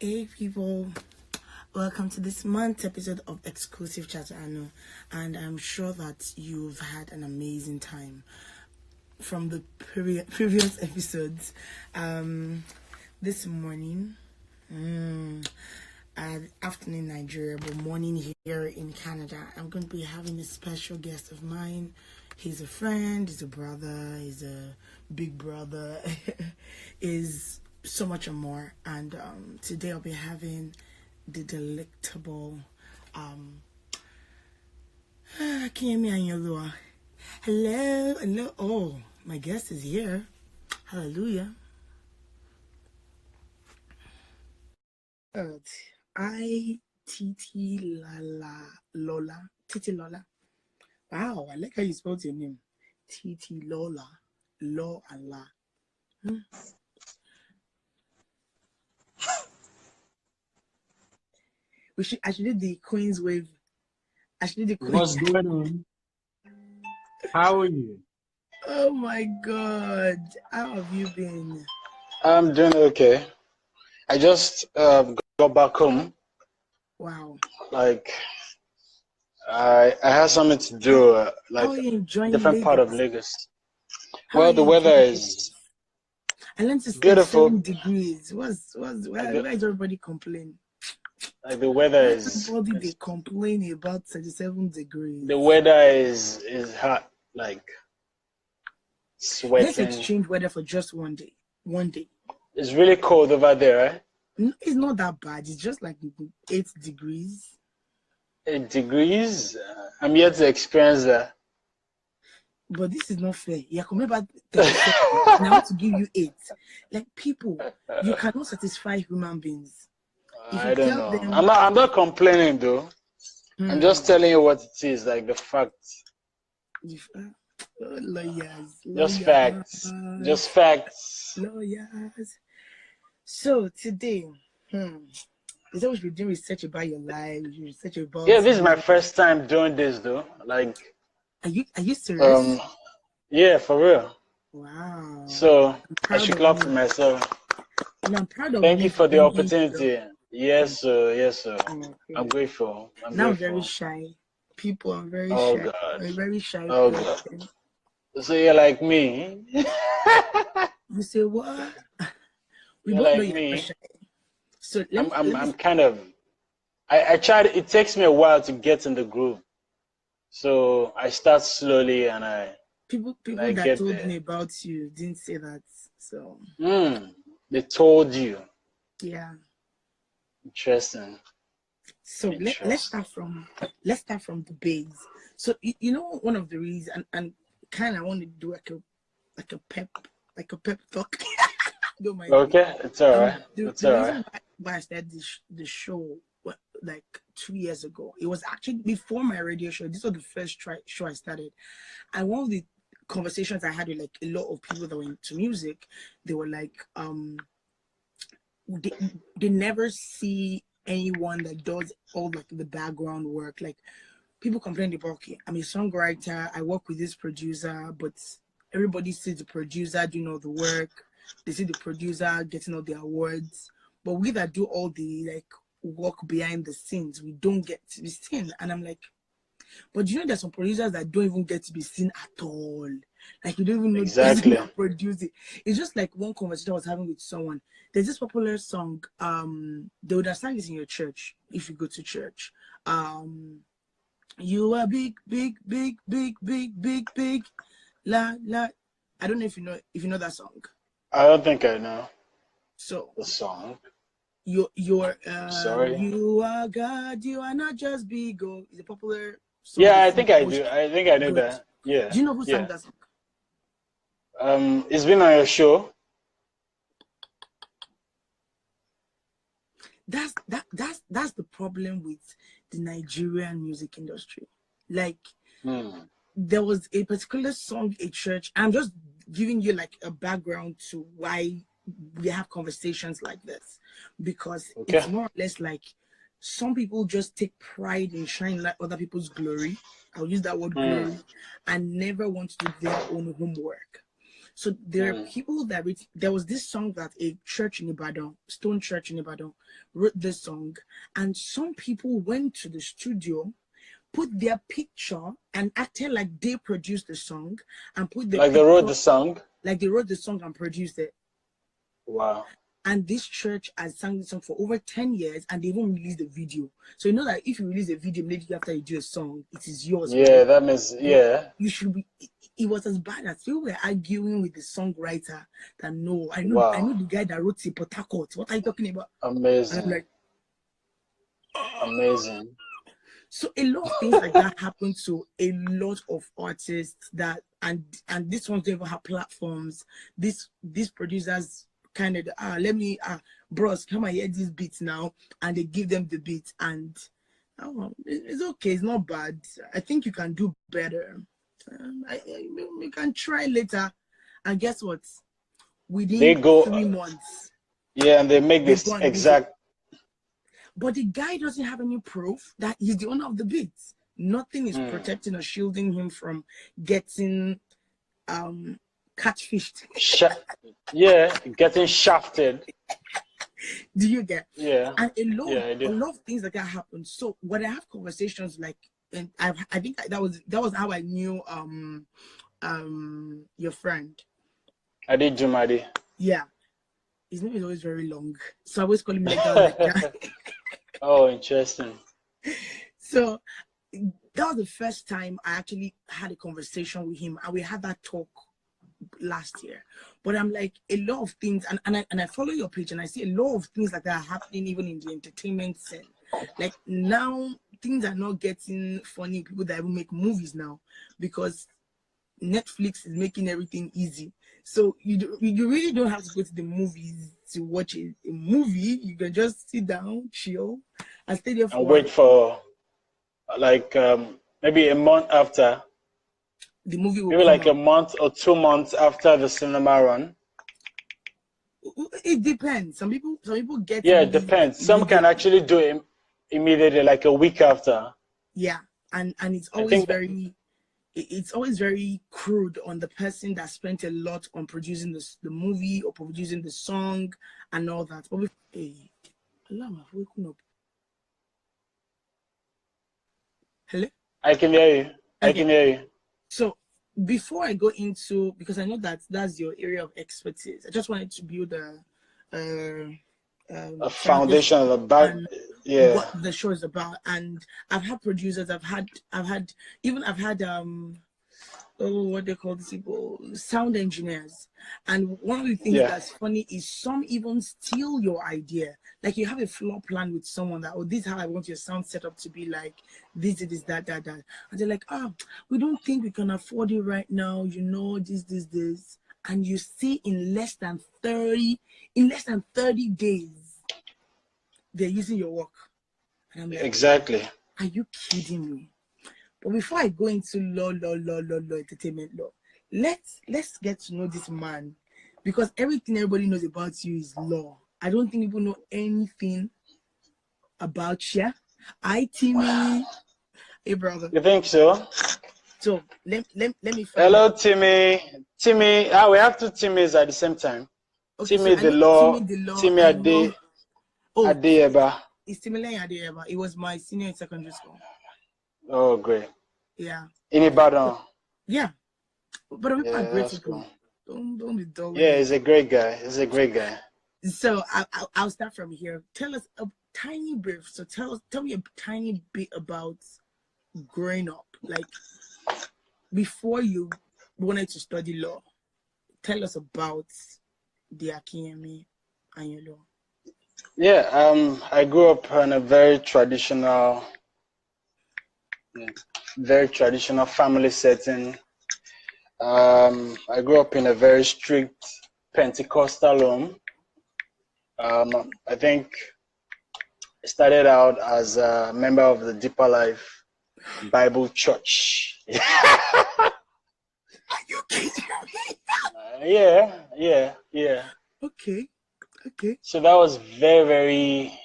Hey people, welcome to this month's episode of Exclusive Chat with Aanu, and I'm sure that you've had an amazing time from the previous episodes. This morning, afternoon Nigeria, but morning here in Canada, I'm going to be having a special guest of mine. He's a friend, he's a brother, he's a big brother, is so much and more. And today I'll be having the delectable Akinyemi Ayinoluwa. Hello. Oh, my guest is here. Hallelujah. Titi Lola. Titi Lola. Wow, I like how you spelled your name. Titi Lola. Lo and La. I should do the Queen's wave. What's going on? How are you? Oh my God. How have you been? I'm doing okay. I just got back home. Wow. Like, I had something to do, How are you enjoying different Lagos? part of Lagos. How Well, are the you weather enjoying is I learned to stay beautiful. 7 degrees. Why is everybody complaining? Like the weather Everybody they complain about 37 degrees. the weather is hot, like Let's sweating. exchange weather for just one day. It's really cold over there, right? No, it's not that bad. It's just like 8 degrees. 8 degrees. I'm yet to experience that. But this is not fair. You're coming back 37 and I want to give you 8. Like, people, you cannot satisfy human beings. If I you don't tell know. them, I'm not complaining though. I'm just telling you what it is, like the facts. Lawyers. Just facts. Just facts. Lawyers. So today, is that we should be doing research about your life, research about Yeah, this is my first time doing this though. Like, are you serious? Yeah, for real. Wow. So I should clap for myself. And I'm proud of Thank you for the bringing opportunity. Yes, sir. Yes, sir. Okay. I'm grateful. I'm very shy. People are very Oh shy. God. I'm a very shy Oh person. God. So you're like me. You say what? We You're both know like you're me. shy. So I'm kind of. I tried. It takes me a while to get in the groove. So I start slowly, and people I that get told there. me about you didn't say that. So they told you. yeah. Interesting. So let's start from the base. So you know, one of the reasons, and kind of want to do like a pep talk. Don't mind me. Okay, it's all right. The reason why I started the show, like 2 years ago, it was actually before my radio show. This was the first show I started, and one of the conversations I had with like a lot of people that were into music, they were like, they never see anyone that does all like the background work. Like, people complain about, okay, I'm a songwriter, I work with this producer, but everybody sees the producer doing all the work. They see the producer getting all the awards, but we that do all the like work behind the scenes, we don't get to be seen. And I'm like, but you know, there's some producers that don't even get to be seen at all. Like, you don't even know exactly. the produce it. It's just like one conversation I was having with someone. There's this popular song. They would have sang this in your church if you go to church. You are big, big, big, big, big, big, big. La la. I don't know if you know that song. I don't think I know. So the song. You're Sorry. You are God. You are not just big. Oh, it's a popular song. Yeah, I think I do. I think I know Good. that. Yeah. Do you know who sang that song? It's been on your show. That's the problem with the Nigerian music industry. Like, there was a particular song at church. I'm just giving you like a background to why we have conversations like this, because it's more or less like some people just take pride in shining like other people's glory. I'll use that word glory, and never want to do their own homework. So there are people that there was this song that a church in Ibadan, Stone Church in Ibadan, wrote this song, and some people went to the studio, put their picture and acted like they produced the song, and put the like they wrote the song. Like they wrote the song and produced it. Wow. And this church has sung the song for over 10 years, and they even released the video. So you know that if you release a video immediately after you do a song, it is yours. Yeah, right? that means, yeah. You should be. It was as bad as people were arguing with the songwriter that no, I know the guy that wrote it, Port Harcourt. What are you talking about? Amazing. And I'm like, amazing. So a lot of things like that happen to a lot of artists that, and this ones don't even have platforms. These producers kind of let me bros, come and hear these beats now, and they give them the beat, and it's okay, it's not bad. I think you can do better. We can try later, and guess what? Within 3 months, yeah, and they make this exact. But the guy doesn't have any proof that he's the owner of the beats. Nothing is protecting or shielding him from getting catfished. Yeah, getting shafted. Do you get? Yeah. And a lot of things like that happen. So when I have conversations like, and I think that was how I knew your friend. Adedire. Yeah. His name is always very long, so I always call him like that. Oh, interesting. So that was the first time I actually had a conversation with him, and we had that talk last year. But I'm like, a lot of things, and I follow your page, and I see a lot of things like that are happening even in the entertainment scene. Like now, things are not getting funny. People that even make movies now, because Netflix is making everything easy. So you really don't have to go to the movies to watch a movie. You can just sit down, chill, and stay there for and wait for like maybe a month after the movie. Maybe like a month or 2 months after the cinema run. It depends. Some people get. Yeah, it depends. Some can actually do it immediately, like a week after. Yeah, and it's always it's always very crude on the person that spent a lot on producing the movie or producing the song and all that. But hello? I can hear you. I can hear you. So before I go into, because I know that's your area of expertise, I just wanted to build a foundation of the back, what the show is about. And I've had producers, I've had what they call these people, sound engineers. And one of the things that's funny is some even steal your idea. Like you have a floor plan with someone that, this is how I want your sound setup to be, like this, it is that. And they're like, we don't think we can afford it right now, this. And you see in less than 30 days, they're using your work. And I'm like, exactly. Are you kidding me? But before I go into law, entertainment law, let's get to know this man, because everything everybody knows about you is law. I don't think people know anything about you. Timmy. Hey, brother. You think so? So let me find Hello, out. Timmy. We have two Timmys at the same time. Okay, Timmy, so the law. Timmy Adeyeba. It's Timmy Adeyeba. It was my senior in secondary school. Oh, great. Yeah. In Ibadan. Yeah. But I'm grateful. Cool. Don't be dull. Yeah, he's a great guy. So I'll start from here. Tell us a tiny brief. So tell me a tiny bit about growing up. Like before you wanted to study law. Tell us about the Akinyemi Ayinoluwa. Yeah, I grew up in a very traditional family setting. I grew up in a very strict Pentecostal home. I think I started out as a member of the Deeper Life Bible Church. Are you kidding me? Yeah. Okay. So that was very, very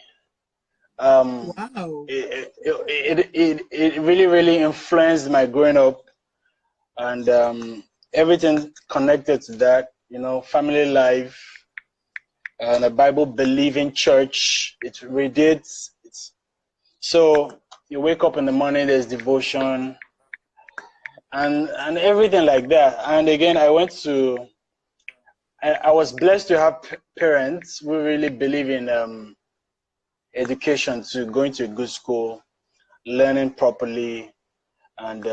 wow. It really influenced my growing up, and everything connected to that, you know, family life, and a Bible believing church. It radiates. So you wake up in the morning, there's devotion and everything like that. And again, I was blessed to have parents who really believe in education, to going to a good school, learning properly, and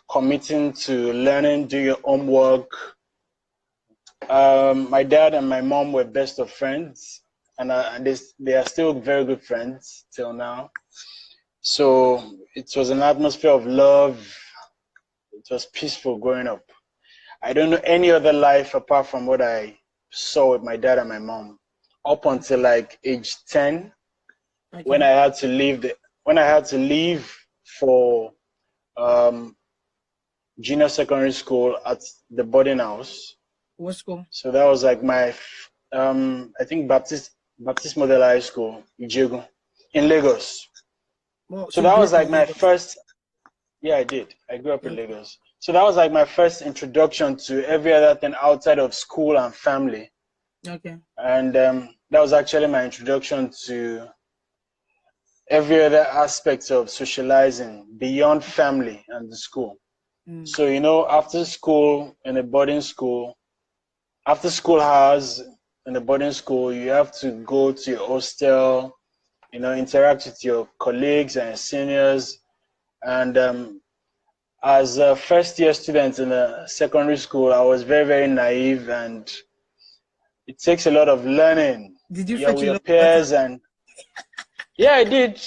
committing to learning, do your homework. My dad and my mom were best of friends, and they are still very good friends till now. So it was an atmosphere of love. It was peaceful growing up. I don't know any other life apart from what I saw with my dad and my mom up until like age 10, Okay. when I had to leave for junior secondary school at the boarding house. What school? So that was like my I think Baptist Model High School, Ijegun, in Lagos. Well, So you that grew was up in like my Lagos. first. Yeah, I did. I grew up in Lagos. So that was like my first introduction to every other thing outside of school and family. Okay. And that was actually my introduction to every other aspect of socializing beyond family and the school. So, you know, after school in a boarding school, after school hours in the boarding school, you have to go to your hostel, you know, interact with your colleagues and seniors. And as a first-year student in a secondary school, I was very, very naive, and it takes a lot of learning. Did you You're fetch with a your lot of peers, water? and yeah, I did.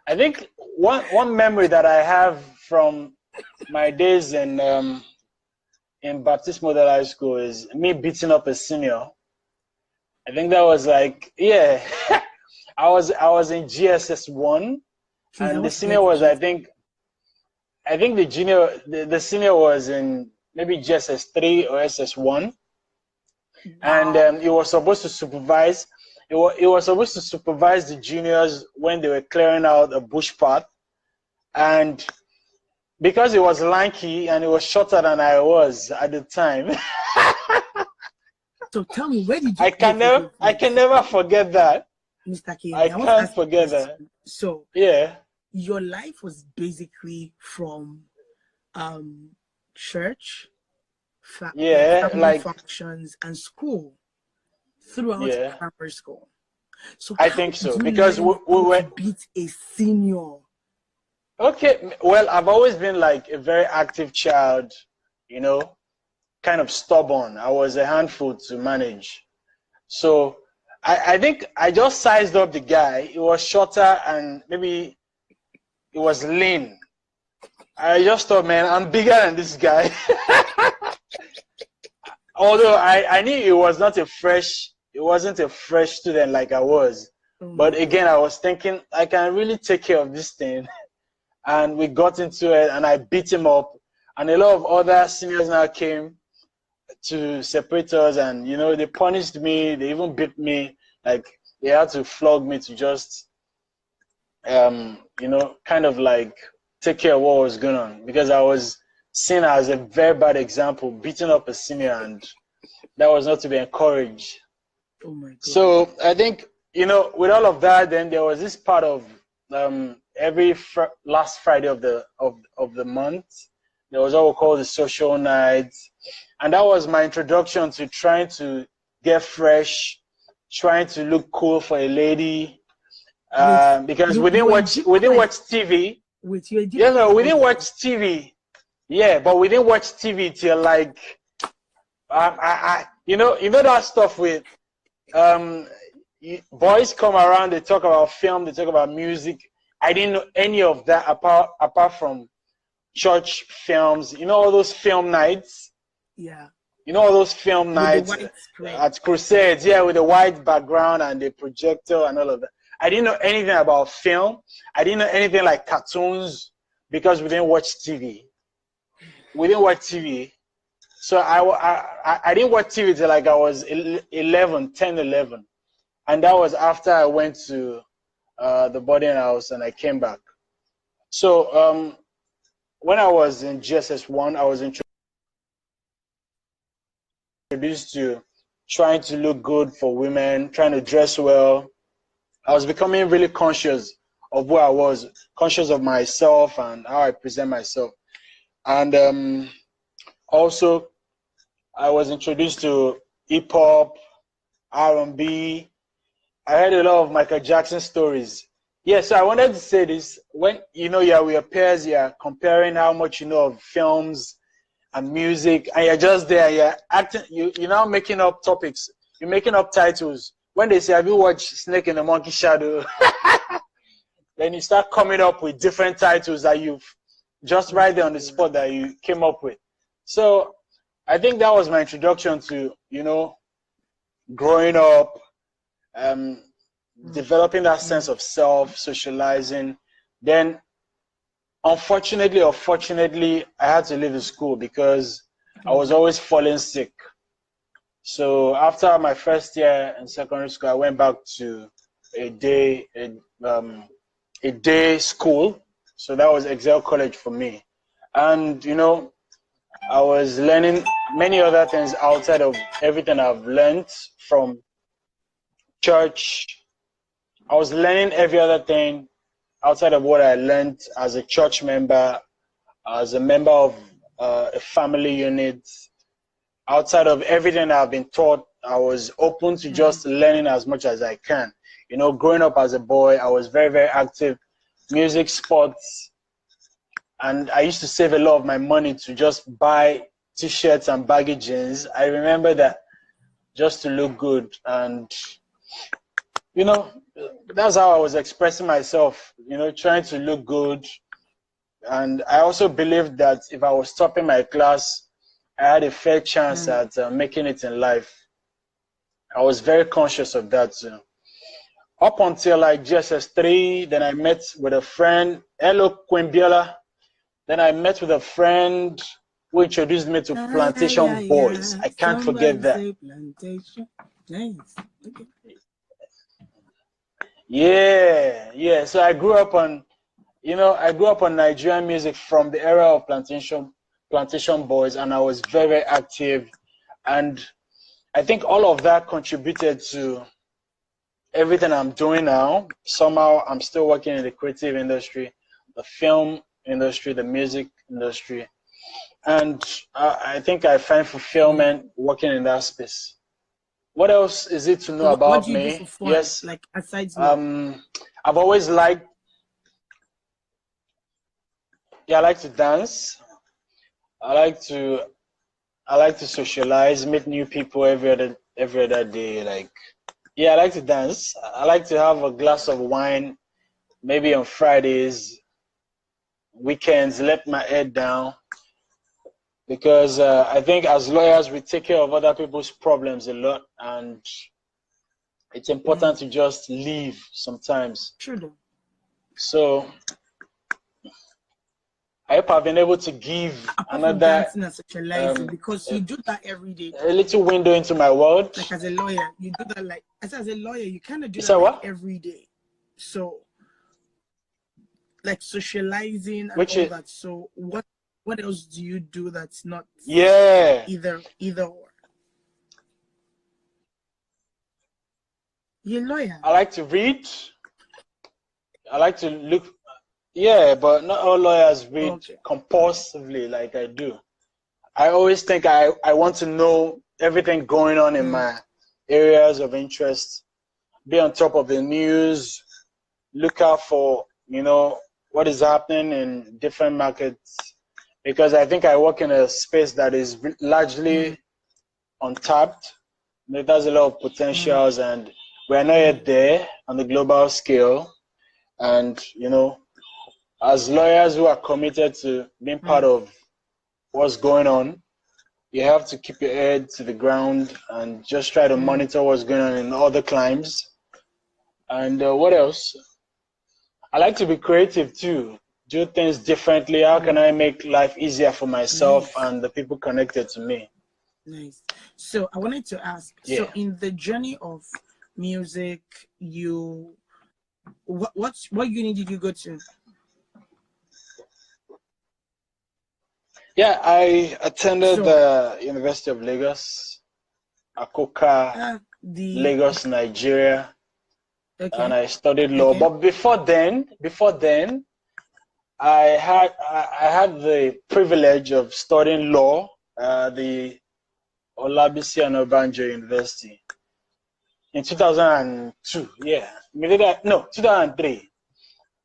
I think one memory that I have from my days in Baptist Model High School is me beating up a senior. I think that was like, yeah, I was in GSS 1, Please, I and the want to get senior the was, gist. I think the senior was in maybe GSS 3 or SS 1, and Wow. he was supposed to supervise. He was supposed to supervise the juniors when they were clearing out a bush path, and because he was lanky and he was shorter than I was at the time, So tell me, where did you? I can never forget that. Mr. I Akinyemi, I want to can't ask you a forget that. question. So Yeah, your life was basically from church, like yeah, family like, functions and school throughout yeah, primary school. So I how think did so, you because learn we how to were beat a senior? okay. Well, I've always been like a very active child, you know, kind of stubborn. I was a handful to manage. So I think I just sized up the guy. He was shorter and maybe he was lean. I just thought, man, I'm bigger than this guy. Although I knew he wasn't a fresh student like I was. Oh my But again, God. I was thinking I can really take care of this thing. And we got into it, and I beat him up. And a lot of other seniors now came to separate us, and you know, they punished me. They even beat me. Like, they had to flog me to just you know, kind of like take care of what was going on, because I was seen as a very bad example, beating up a senior, and that was not to be encouraged. Oh my God. So I think, you know, with all of that, then there was this part of every last Friday of the month, there was what we call the social nights, and that was my introduction to trying to get fresh, trying to look cool for a lady, Wait, because you were a we deeper didn't life. watch TV. Wait, you're a deeper Yeah, no, life we all didn't your watch life. TV. Yeah, but we didn't watch TV till like you know that stuff with boys come around, they talk about film, they talk about music. I didn't know any of that apart from church films. You know, all those film nights. Yeah. You know, all those film With the nights white screen. at crusades, yeah, with the white background and the projector and all of that. I didn't know anything about film. I didn't know anything like cartoons, because we didn't watch TV. We didn't watch TV. So I didn't watch TV till like I was 11, 10, 11. And that was after I went to the boarding house and I came back. So when I was in GSS 1, I was introduced introduced to trying to look good for women, trying to dress well. I was becoming really conscious of who I was, conscious of myself and how I present myself. And also, I was introduced to hip hop, R&B. I heard a lot of Michael Jackson stories. Yeah, so I wanted to say this. When you're with your peers, you're comparing how much you know of films and music, and you're just there, you're acting, you're now making up topics, you're making up titles. When they say, have you watched Snake in the Monkey Shadow? Then you start coming up with different titles that you've just right there on the spot that you came up with. So I think that was my introduction to, growing up, developing that sense of self, socializing. Then, unfortunately or fortunately, I had to leave the school because I was always falling sick. So after my first year in secondary school, I went back to a day school. So that was Excel College for me. And, I was learning many other things outside of everything I've learned from church. I was learning every other thing outside of what I learned as a church member, as a member of a family unit. Outside of everything I've been taught, I was open to just learning as much as I can. Growing up as a boy, I was very, very active. Music, sports. And I used to save a lot of my money to just buy t-shirts and baggy jeans. I remember that just to look good. And, that's how I was expressing myself, trying to look good. And I also believed that if I was topping my class, I had a fair chance at making it in life. I was very conscious of that too. Up until like GSS3, then I met with a friend, hello Quimbiola. Then I met with a friend who introduced me to Plantation Boys. I can't forget that. Nice. Okay. Yeah. So I grew up on, Nigerian music from the era of Plantation Boys, and I was very, very active. And I think all of that contributed to everything I'm doing now. Somehow I'm still working in the creative industry, the film industry, the music industry. And I think I find fulfillment working in that space. What else is it to know So about what do you do me? for fun? Yes. Like aside from I've always liked, I like to dance. I like to socialize, meet new people every other day. Like, I like to dance. I like to have a glass of wine, maybe on Fridays, weekends, let my head down. Because I think as lawyers, we take care of other people's problems a lot, and it's important to just leave sometimes. True. So I hope I've been able to give another dancing and socializing, because you do that every day. A little window into my world. Like as a lawyer, you do that like as a lawyer, you kind of do that like every day. So like socializing and all that. So what else do you do that's not either or? You're a lawyer. I like to read. I like to look. Yeah, but not all lawyers read compulsively like I do. I always think I want to know everything going on in my areas of interest, be on top of the news, look out for, what is happening in different markets, because I think I work in a space that is largely untapped. There's a lot of potentials, and we're not yet there on the global scale. And, as lawyers who are committed to being part of what's going on, you have to keep your head to the ground and just try to monitor what's going on in other climes. And what else? I like to be creative too, do things differently. How can I make life easier for myself and the people connected to me? Nice. So I wanted to ask, so in the journey of music, what uni did you go to? Yeah, I attended the University of Lagos. Akoka, Lagos, Nigeria, and I studied law. Okay. But before then, I had the privilege of studying law at the Olabisi and Obanjo University in 2002. Yeah, no, 2003.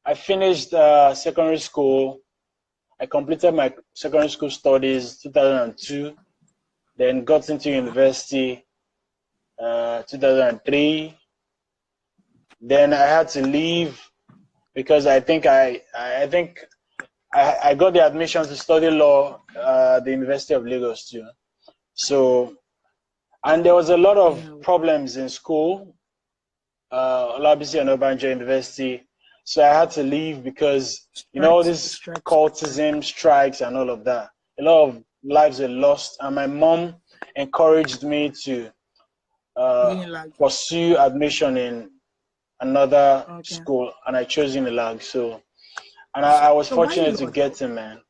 I finished secondary school. I completed my secondary school studies 2002. Then got into university 2003. Then I had to leave because I got the admission to study law at the University of Lagos too. So, and there was a lot of problems in school, Olabisi and Obanjo University. So I had to leave because, you know, all this cultism, strikes and all of that. A lot of lives were lost, and my mom encouraged me to pursue admission in another school, and I chose Unilag. So, and I was fortunate to get in, man.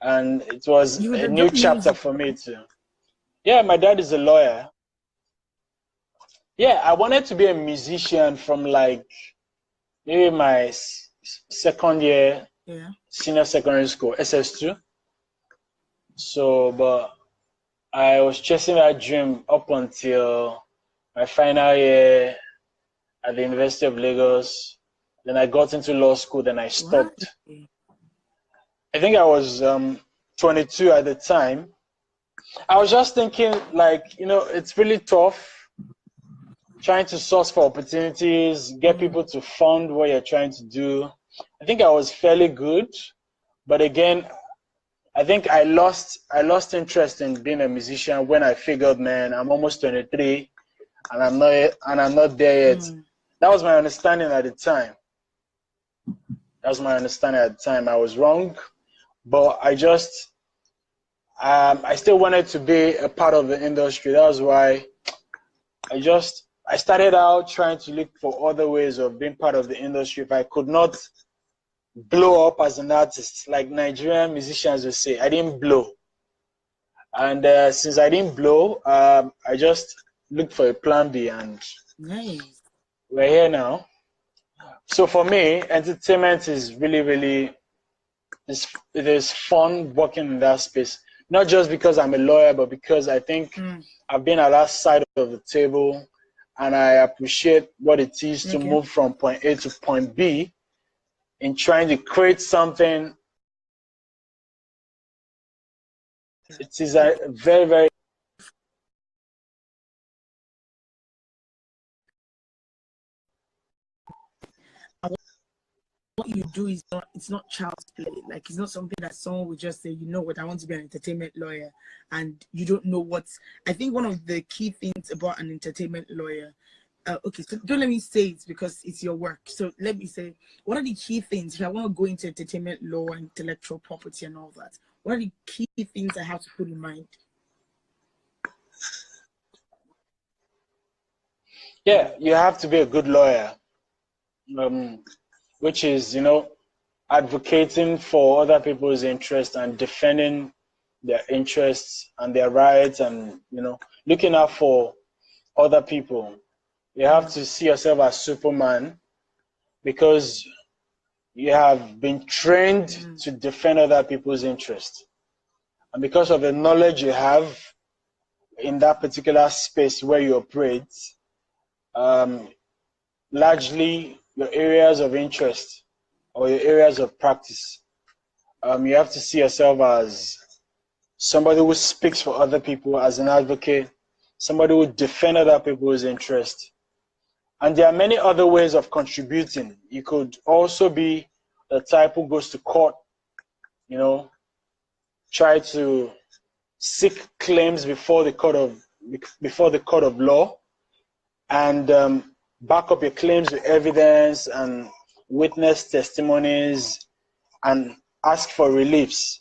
And it was a new chapter for me too. Yeah, my dad is a lawyer. Yeah, I wanted to be a musician from like maybe my second year, senior secondary school, SS2. So, but I was chasing that dream up until my final year at the University of Lagos. Then I got into law school, then I stopped. I think I was 22 at the time. I was just thinking, like, you know, it's really tough trying to source for opportunities, get people to fund what you're trying to do. I think I was fairly good, but again, I think I lost interest in being a musician when I figured, man, I'm almost 23 and I'm not there yet. That was my understanding at the time. I was wrong, but I still wanted to be a part of the industry. That was why I started out trying to look for other ways of being part of the industry. If I could not blow up as an artist, like Nigerian musicians would say, I didn't blow. And since I didn't blow, I just looked for a plan B, and we're here now. So for me, entertainment is really, it is fun working in that space. Not just because I'm a lawyer, but because I think I've been at that side of the table, and I appreciate what it is to move from point A to point B in trying to create something. It is a very what you do is it's not child's play. Like, it's not something that someone would just say, you know what, I want to be an entertainment lawyer, and you don't know what's. I think one of the key things about an entertainment lawyer, okay, so don't let me say it because it's your work. So let me say, what are the key things if I want to go into entertainment law and intellectual property and all that? What are the key things I have to put in mind? Yeah, you have to be a good lawyer, which is, you know, advocating for other people's interests and defending their interests and their rights, and, you know, looking out for other people. You have to see yourself as Superman because you have been trained to defend other people's interests. And because of the knowledge you have in that particular space where you operate, largely your areas of interest or your areas of practice, you have to see yourself as somebody who speaks for other people, as an advocate, somebody who defends other people's interests. And there are many other ways of contributing. You could also be the type who goes to court, you know, try to seek claims before the court of law, and back up your claims with evidence and witness testimonies and ask for reliefs.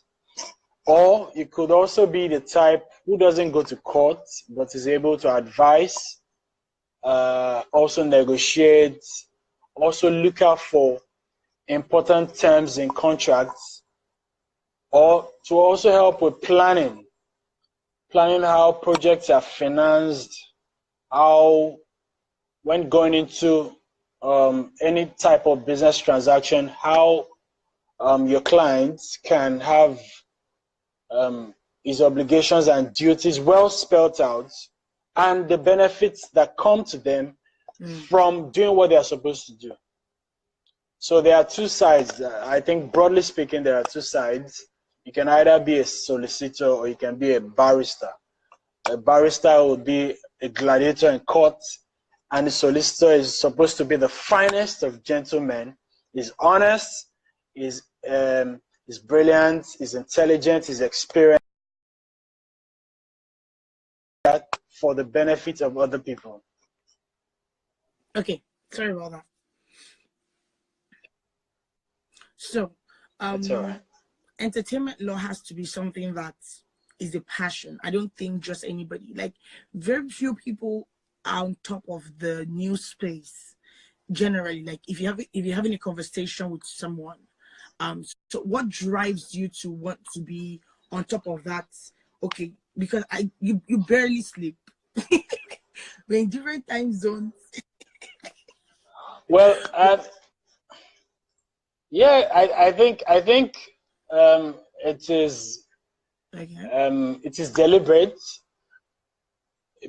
Or you could also be the type who doesn't go to court but is able to advise, also negotiate, also look out for important terms in contracts, or to also help with planning how projects are financed, how, when going into any type of business transaction, how your clients can have his obligations and duties well spelled out, and the benefits that come to them from doing what they are supposed to do. So there are two sides. I think broadly speaking, there are two sides. You can either be a solicitor or you can be a barrister. A barrister would be a gladiator in court, and the solicitor is supposed to be the finest of gentlemen. He's honest, he's brilliant, he's intelligent, he's experienced for the benefit of other people. Okay, sorry about that. So, Right. Entertainment law has to be something that is a passion. I don't think just anybody, like very few people are on top of the news space generally. Like if you're having a conversation with someone, so what drives you to want to be on top of that? Okay, because you barely sleep. We're in different time zones. Well, yeah, I think it is deliberate.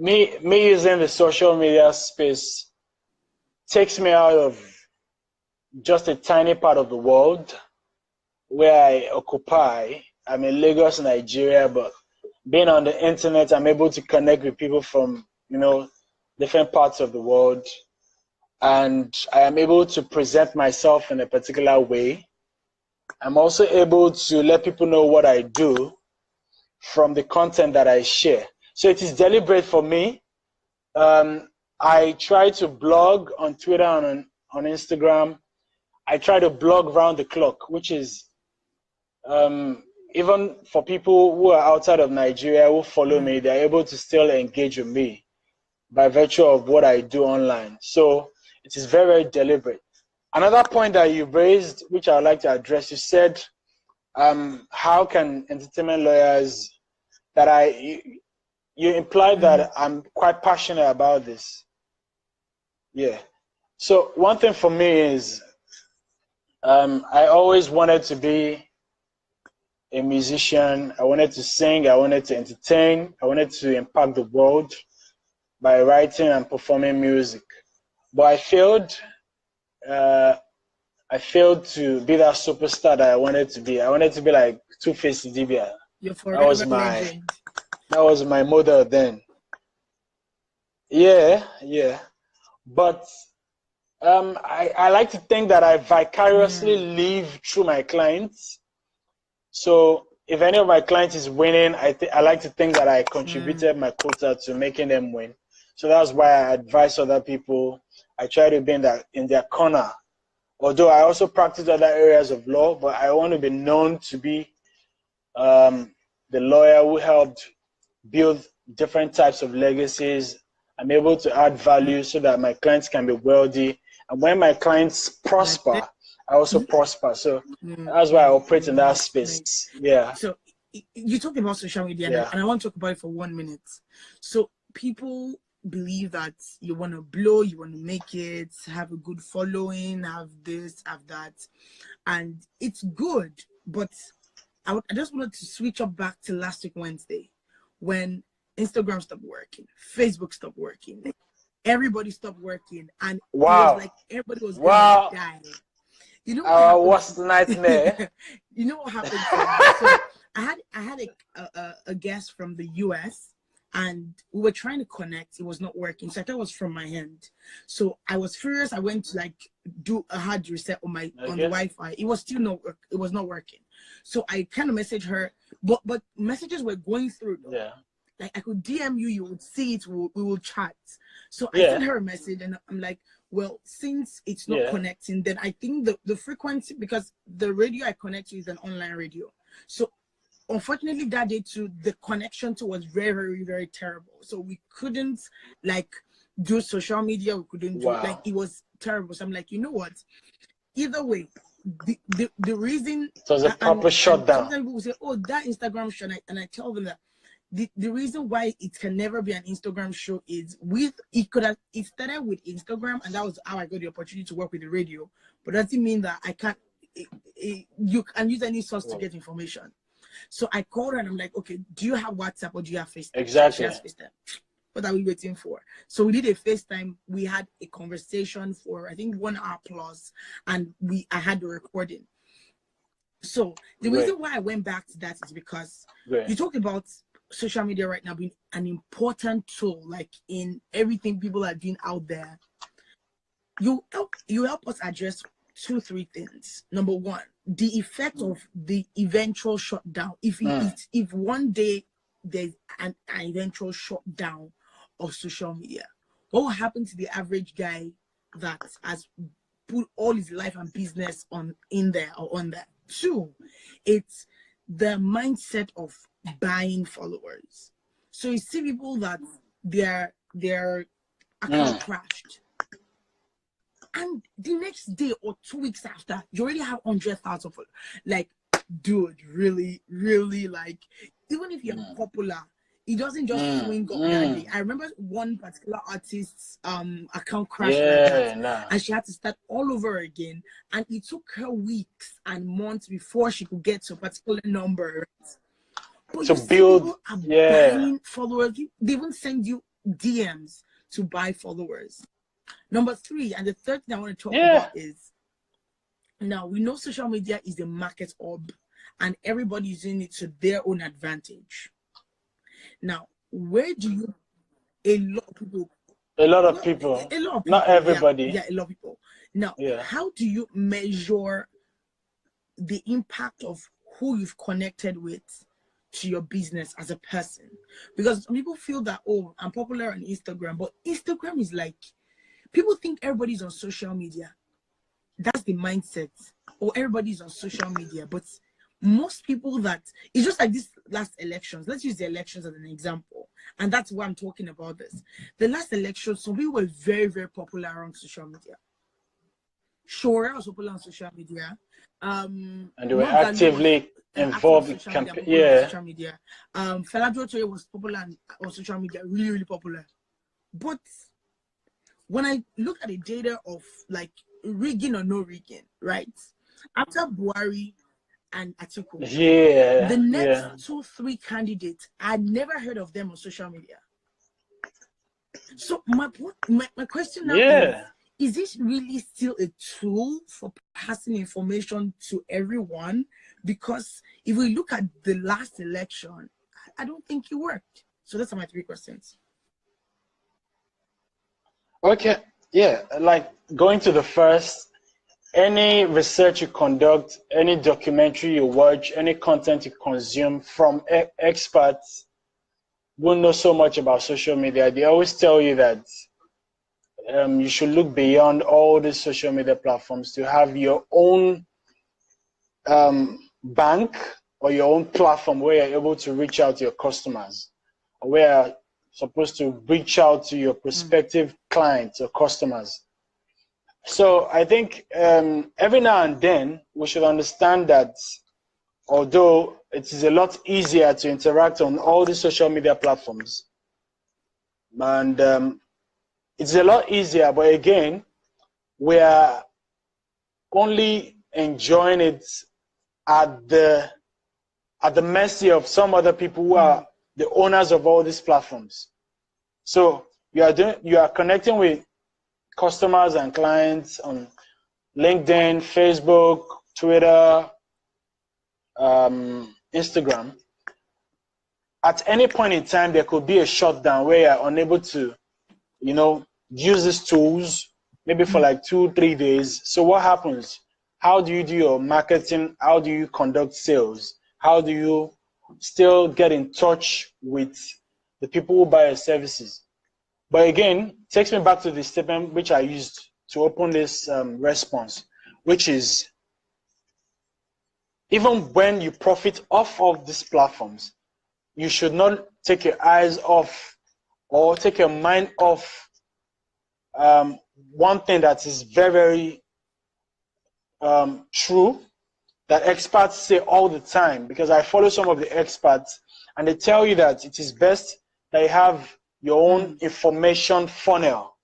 Me using the social media space takes me out of just a tiny part of the world where I occupy. I'm in Lagos, Nigeria, but being on the internet, I'm able to connect with people from, different parts of the world. And I am able to present myself in a particular way. I'm also able to let people know what I do from the content that I share. So it is deliberate for me. I try to blog on Twitter and on Instagram. I try to blog round the clock, which is even for people who are outside of Nigeria who follow me, they're able to still engage with me by virtue of what I do online. So it is very, very deliberate. Another point that you raised, which I would like to address, you said, how can entertainment lawyers, you implied that I'm quite passionate about this. Yeah. So one thing for me is, I always wanted to be a musician. I wanted to sing. I wanted to entertain. I wanted to impact the world by writing and performing music. But I failed to be that superstar that I wanted to be. I wanted to be like Two-Face Dibia. That was my model then. Yeah. But I like to think that I vicariously live through my clients. So if any of my clients is winning, I like to think that I contributed my quota to making them win. So that's why I advise other people. I try to be in their corner. Although I also practice other areas of law, but I want to be known to be the lawyer who helped build different types of legacies. I'm able to add value so that my clients can be wealthy. And when my clients prosper, I also prosper. So that's why I operate in that space. Yeah. So you talked about social media, and I want to talk about it for 1 minute. So people believe that you want to blow, you want to make it, have a good following, have this, have that, and it's good. But I just wanted to switch up back to last week Wednesday, when Instagram stopped working, Facebook stopped working, everybody stopped working, and it was like everybody was going to die. You know what's the nightmare? You know what happened? So I had a guest from the US, and we were trying to connect. It was not working, so I thought it was from my end. So I was furious. I went to do a hard reset on the Wi-Fi. It was still not working. So I kind of messaged her, but messages were going through though. Yeah. Like I could DM you, you would see it, we will chat. So I sent her a message, and I'm like, well, since it's not connecting, then I think the frequency, because the radio I connect to is an online radio. So unfortunately that day too, the connection to was very, very, very terrible. So we couldn't do social media. We couldn't do it was terrible. So I'm like, you know what? Either way, the reason it was a proper shutdown. Sometimes people will say, oh, that Instagram shut, and I tell them that the reason why it can never be an Instagram show is it started with Instagram, and that was how I got the opportunity to work with the radio. But that doesn't mean that I can't. You can use any source to get information. So I called her and I'm like, okay, do you have WhatsApp or do you have FaceTime? Exactly. She has FaceTime. What are we waiting for? So we did a FaceTime. We had a conversation for I think 1 hour plus, and I had the recording. So the reason why I went back to that is because you talked about social media right now being an important tool, like in everything people are doing out there. You help us address 2-3 things. Number one, the effect of the eventual shutdown. If one day there's an eventual shutdown of social media, what will happen to the average guy that has put all his life and business on there? Two, it's the mindset of buying followers. So you see people that their account crashed, and the next day or 2 weeks after, you already have 100,000 followers. Like, dude, really, really, like, even if you're popular, it doesn't just swing up that day. I remember one particular artist's account crashed like that, and she had to start all over again. And it took her weeks and months before she could get to a particular number. But to build, people are buying followers. They even send you DMs to buy followers. Number 3, and the third thing I want to talk about is, now we know social media is the market hub, and everybody's using it to their own advantage. Now, where do you? A lot of people, not everybody. Yeah, a lot of people. Now, how do you measure the impact of who you've connected with to your business as a person? Because some people feel that, oh, I'm popular on Instagram, but Instagram is like, people think everybody's on social media. That's the mindset. Or everybody's on social media, but most people it's just like this last elections. Let's use the elections as an example, and that's why I'm talking about this. The last election, some people were very, very popular on social media. Shora was popular on social media, and they were actively involved in campaign. Social media. Fela was popular on social media, really, really popular. But when I look at the data of like rigging or no rigging, right? After Buhari and Atiku, the next 2-3 candidates, I never heard of them on social media. So my question now is this really still a tool for passing information to everyone? Because if we look at the last election, I don't think it worked. So those are my 3 questions. Okay, like going to the first, any research you conduct, any documentary you watch, any content you consume from experts won't know so much about social media. They always tell you that you should look beyond all the social media platforms to have your own bank or your own platform where you're able to reach out to your customers, or where you're supposed to reach out to your prospective clients or customers. So I think every now and then we should understand that although it is a lot easier to interact on all the social media platforms, and it's a lot easier, but again, we are only enjoying it at the mercy of some other people who are the owners of all these platforms. So you are connecting with customers and clients on LinkedIn, Facebook, Twitter, Instagram. At any point in time, there could be a shutdown where you're unable to, use these tools, maybe for like 2-3 days. So what happens? How do you do your marketing? How do you conduct sales? How do you still get in touch with the people who buy your services? But again, it takes me back to the statement which I used to open this response, which is, even when you profit off of these platforms, you should not take your eyes off or take your mind off one thing that is very, very true, that experts say all the time, because I follow some of the experts, and they tell you that it is best that you have your own information funnel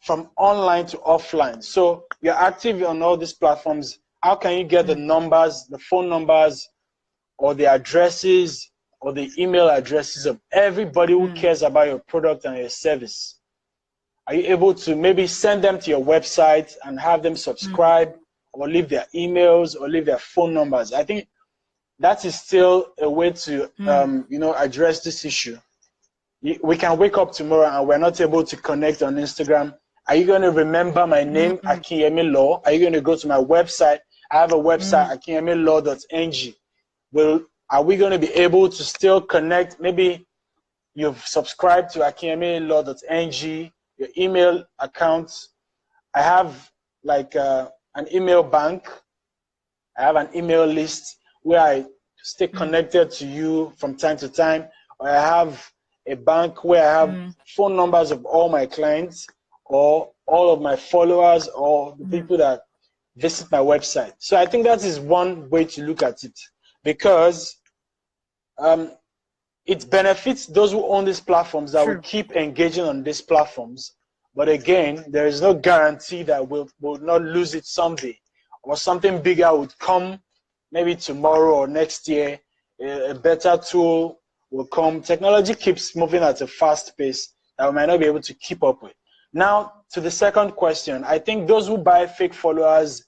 from online to offline. So you're active on all these platforms. How can you get the numbers, the phone numbers, or the addresses, or the email addresses of everybody who cares about your product and your service? Are you able to maybe send them to your website and have them subscribe, or leave their emails, or leave their phone numbers? I think that is still a way to address this issue. We can wake up tomorrow and we're not able to connect on Instagram. Are you going to remember my name, Akinyemi Law? Are you going to go to my website? I have a website, akinyemilaw.ng. Are we going to be able to still connect? Maybe you've subscribed to akinyemilaw.ng, your email account. I have like an email bank. I have an email list where I stay connected to you from time to time. Or I have a bank where I have phone numbers of all my clients, or all of my followers, or the people that visit my website. So I think that is one way to look at it, because it benefits those who own these platforms that will keep engaging on these platforms. But again, there is no guarantee that we'll not lose it someday, or something bigger would come maybe tomorrow or next year. A better tool will come. Technology keeps moving at a fast pace that we might not be able to keep up with. Now, to the second question, I think those who buy fake followers,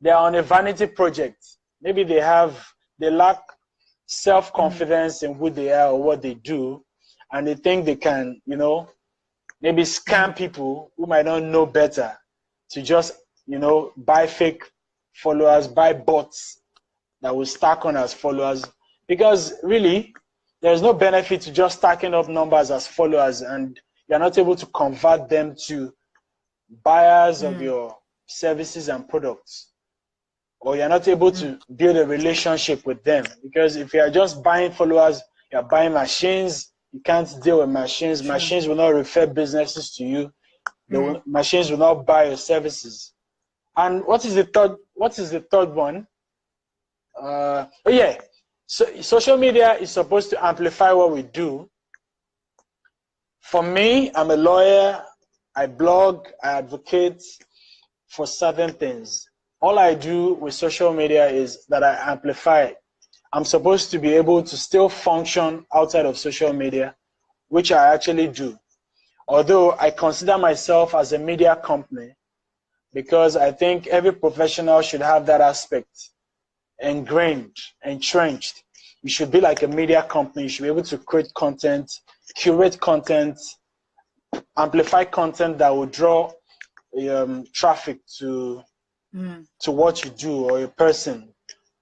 they are on a vanity project. Maybe they lack self-confidence in who they are or what they do, and they think they can, maybe scam people who might not know better to just, buy fake followers, buy bots that will stack on as followers. Because really, there's no benefit to just stacking up numbers as followers, and you're not able to convert them to buyers of your services and products, or you're not able to build a relationship with them. Because if you're just buying followers, you're buying machines. You can't deal with machines. Machines will not refer businesses to you. Machines will not buy your services. And what is the third one? So social media is supposed to amplify what we do. For me, I'm a lawyer. I blog, I advocate for certain things. All I do with social media is that I amplify it. I'm supposed to be able to still function outside of social media, which I actually do. Although I consider myself as a media company, because I think every professional should have that aspect ingrained, entrenched. You should be like a media company. You should be able to create content, curate content, amplify content that will draw traffic to what you do or a person.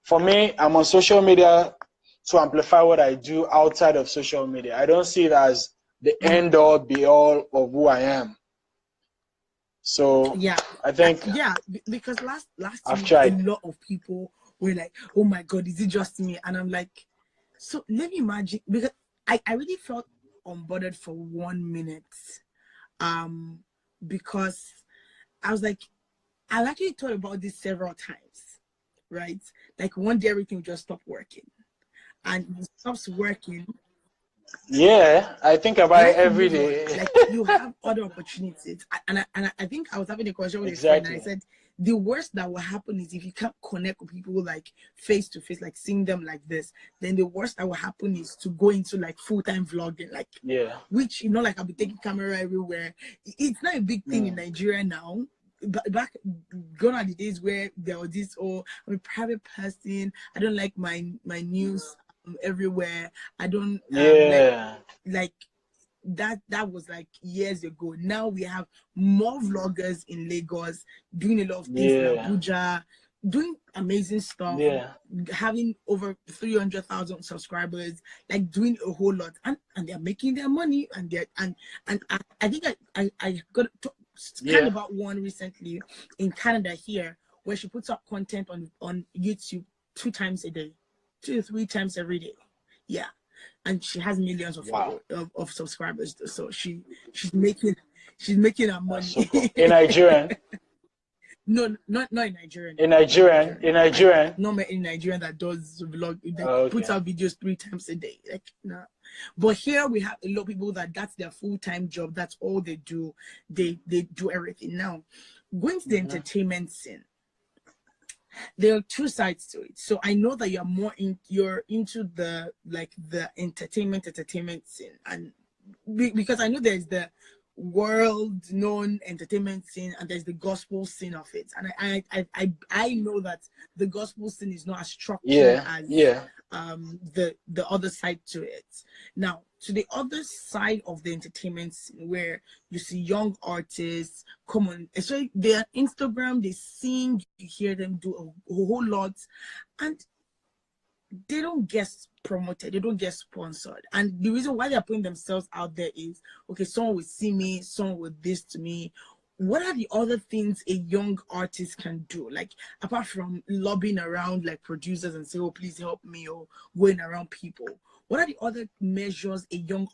For me, I'm on social media to amplify what I do outside of social media. I don't see it as the end all be all of who I am. So I think because last I've week tried. a lot of people were like, "Oh my God, is it just me?" And I'm like, so let me imagine, because I really felt unbothered for 1 minute, because I was like, I've actually thought about this several times, right? Like one day everything will just stop working, and it stops working. Yeah, I think about it every day. Like you have other opportunities, and I think I was having a conversation with a friend, and I said the worst that will happen is if you can't connect with people like face to face, like seeing them like this. Then the worst that will happen is to go into like full-time vlogging, like which like I'll be taking camera everywhere. It's not a big thing in Nigeria now. But back gone are the days where there was this, I'm a private person, I don't like my news everywhere. I don't like that was like years ago. Now we have more vloggers in Lagos doing a lot of things in Abuja, doing amazing stuff, having over 300,000 subscribers, like doing a whole lot, and they're making their money, and I think I got kind about one recently in Canada here, where she puts up content on YouTube 2 times a day, 2 to 3 times every day. Yeah, and she has millions of of subscribers. So she's making her money. So cool. In Nigerian. No, not in Nigerian. In Nigerian, Like, not in Nigerian that does vlog, that puts okay. out videos 3 times a day. Like, nah. But here we have a lot of people that's their full-time job. That's all they do. They do everything. Now, going to the entertainment scene, there are 2 sides to it. So I know that you're into the entertainment scene, and because I know there's the world-known entertainment scene and there's the gospel scene of it, and I know that the gospel scene is not as structured as the other side to it. Now, to the other side of the entertainment scene, where you see young artists come on, especially their Instagram, they sing, you hear them do a whole lot, and they don't get promoted, they don't get sponsored. And the reason why they're putting themselves out there is, okay, someone will see me, someone will this to me. What are the other things a young artist can do? Like, apart from lobbying around like producers and say, oh, please help me, or going around people, what are the other measures a young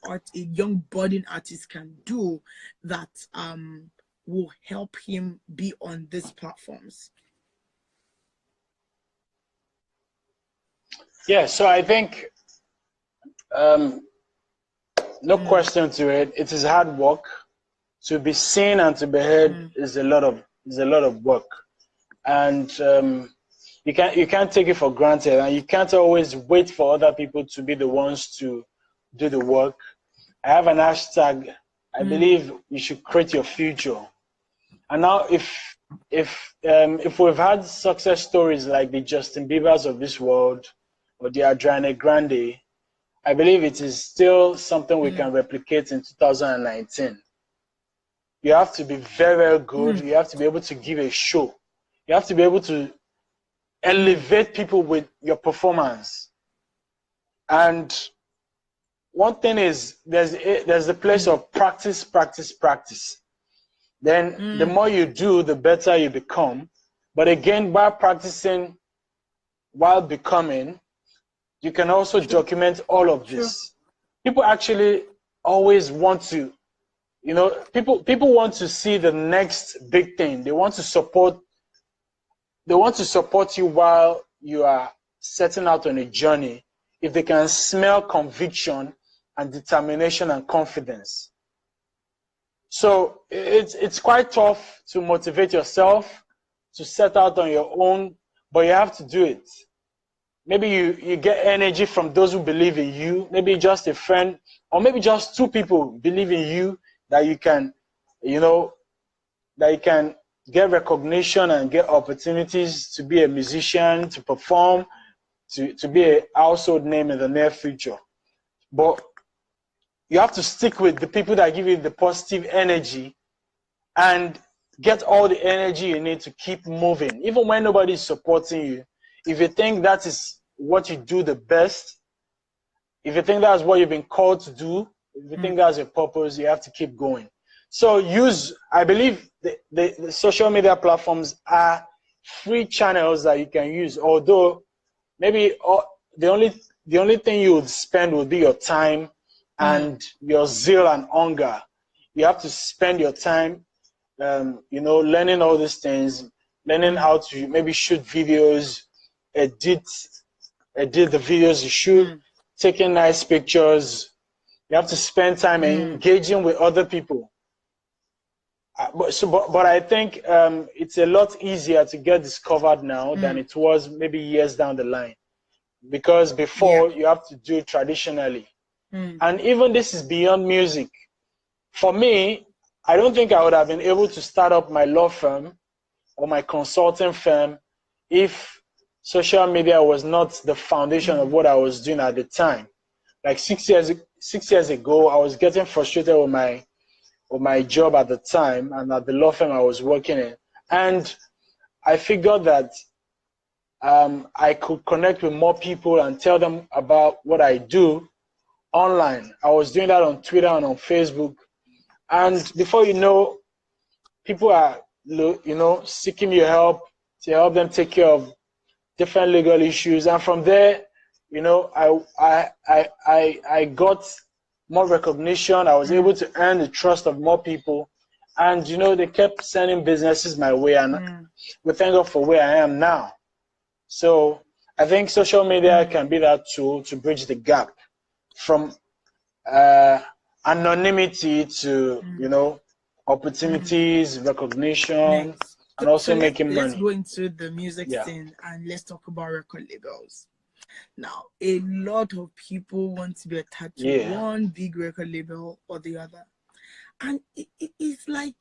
budding artist can do that will help him be on these platforms? Yeah, so I think no question to it. It is hard work. To be seen and to be heard is a lot of work, and you can't take it for granted, and you can't always wait for other people to be the ones to do the work. I have an hashtag. I believe you should create your future. And now, if we've had success stories like the Justin Biebers of this world or the Adedire Grande, I believe it is still something we can replicate in 2019. You have to be very, very good. You have to be able to give a show. You have to be able to elevate people with your performance. And one thing is, there's the place of practice, practice, practice. Then the more you do, the better you become. But again, by practicing while becoming, you can also document all of this. People actually always want to, people want to see the next big thing. They want to support you while you are setting out on a journey, if they can smell conviction and determination and confidence. So it's quite tough to motivate yourself to set out on your own, but you have to do it. Maybe you get energy from those who believe in you, maybe just a friend, or maybe just 2 people believe in you, that you can, that you can get recognition and get opportunities to be a musician, to perform, to be a household name in the near future. But you have to stick with the people that give you the positive energy and get all the energy you need to keep moving. Even when nobody is supporting you, if you think that is what you do the best, if you think that's what you've been called to do, if you think that's your purpose, you have to keep going. So I believe the social media platforms are free channels that you can use, although maybe the only thing you would spend would be your time and your zeal and hunger. You have to spend your time, learning all these things, learning how to maybe shoot videos, edit the videos you shoot, taking nice pictures. You have to spend time engaging with other people. But I think it's a lot easier to get discovered now than it was maybe years down the line, because before you have to do it traditionally. And even this is beyond music. For me, I don't think I would have been able to start up my law firm or my consulting firm if social media was not the foundation of what I was doing at the time. Like 6 years ago, I was getting frustrated with my job at the time and at the law firm I was working in. And I figured that I could connect with more people and tell them about what I do online. I was doing that on Twitter and on Facebook. And before you know, people are, seeking your help to help them take care of different legal issues. And from there, I got more recognition. I was able to earn the trust of more people. And they kept sending businesses my way, and we thank God for where I am now. So I think social media can be that tool to bridge the gap from anonymity to opportunities, recognition, Nice. and also So making let's money. go into the music Yeah. scene and let's talk about record labels. Now, a lot of people want to be attached to one big record label or the other. And it's like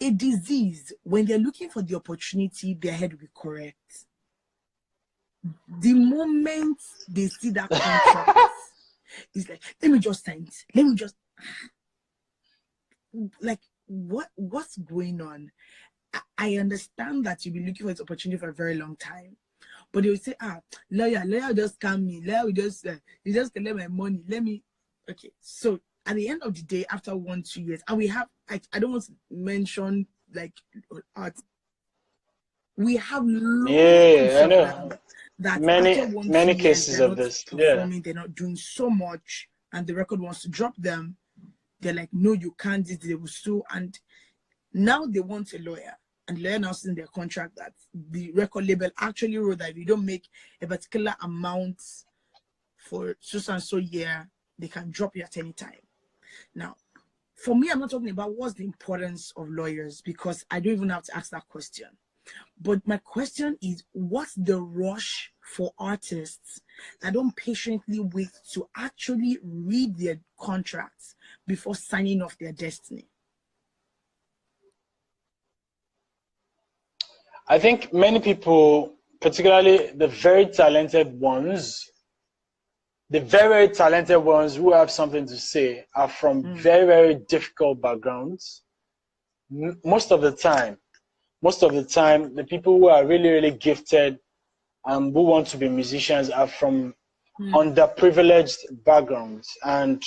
a disease. When they're looking for the opportunity, their head will be correct. The moment they see that contract, it's like, let me just sign it. Let me just, like, what's going on? I understand that you'll be looking for this opportunity for a very long time. But they will say, lawyer just scam me. Lawyer will just, you just collect my money. Let me, okay. So at the end of the day, after 1-2 years, and we have, I don't want to mention like art. We have loads of them that after 1-2 many years, cases they're of not this. performing, they're not doing so much, and the record wants to drop them. They're like, no, you can't. They will sue, and now they want a lawyer. And the lawyer now in their contract that the record label actually wrote that if you don't make a particular amount for so and so year, they can drop you at any time. Now, for me, I'm not talking about what's the importance of lawyers, because I don't even have to ask that question. But my question is, what's the rush for artists that don't patiently wait to actually read their contracts before signing off their destiny? I think many people, particularly the very talented ones, who have something to say, are from very, very difficult backgrounds. Most of the time, the people who are really, really gifted and who want to be musicians are from underprivileged backgrounds. And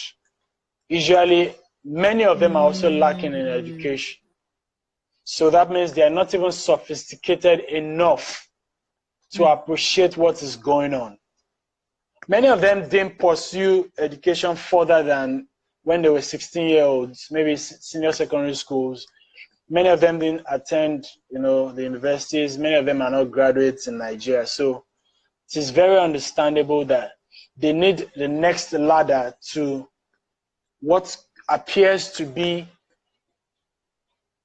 usually, many of them are also lacking in education. So that means they are not even sophisticated enough to appreciate what is going on. Many of them didn't pursue education further than when they were 16-year-olds, maybe senior secondary schools. Many of them didn't attend, the universities. Many of them are not graduates in Nigeria. So it is very understandable that they need the next ladder to what appears to be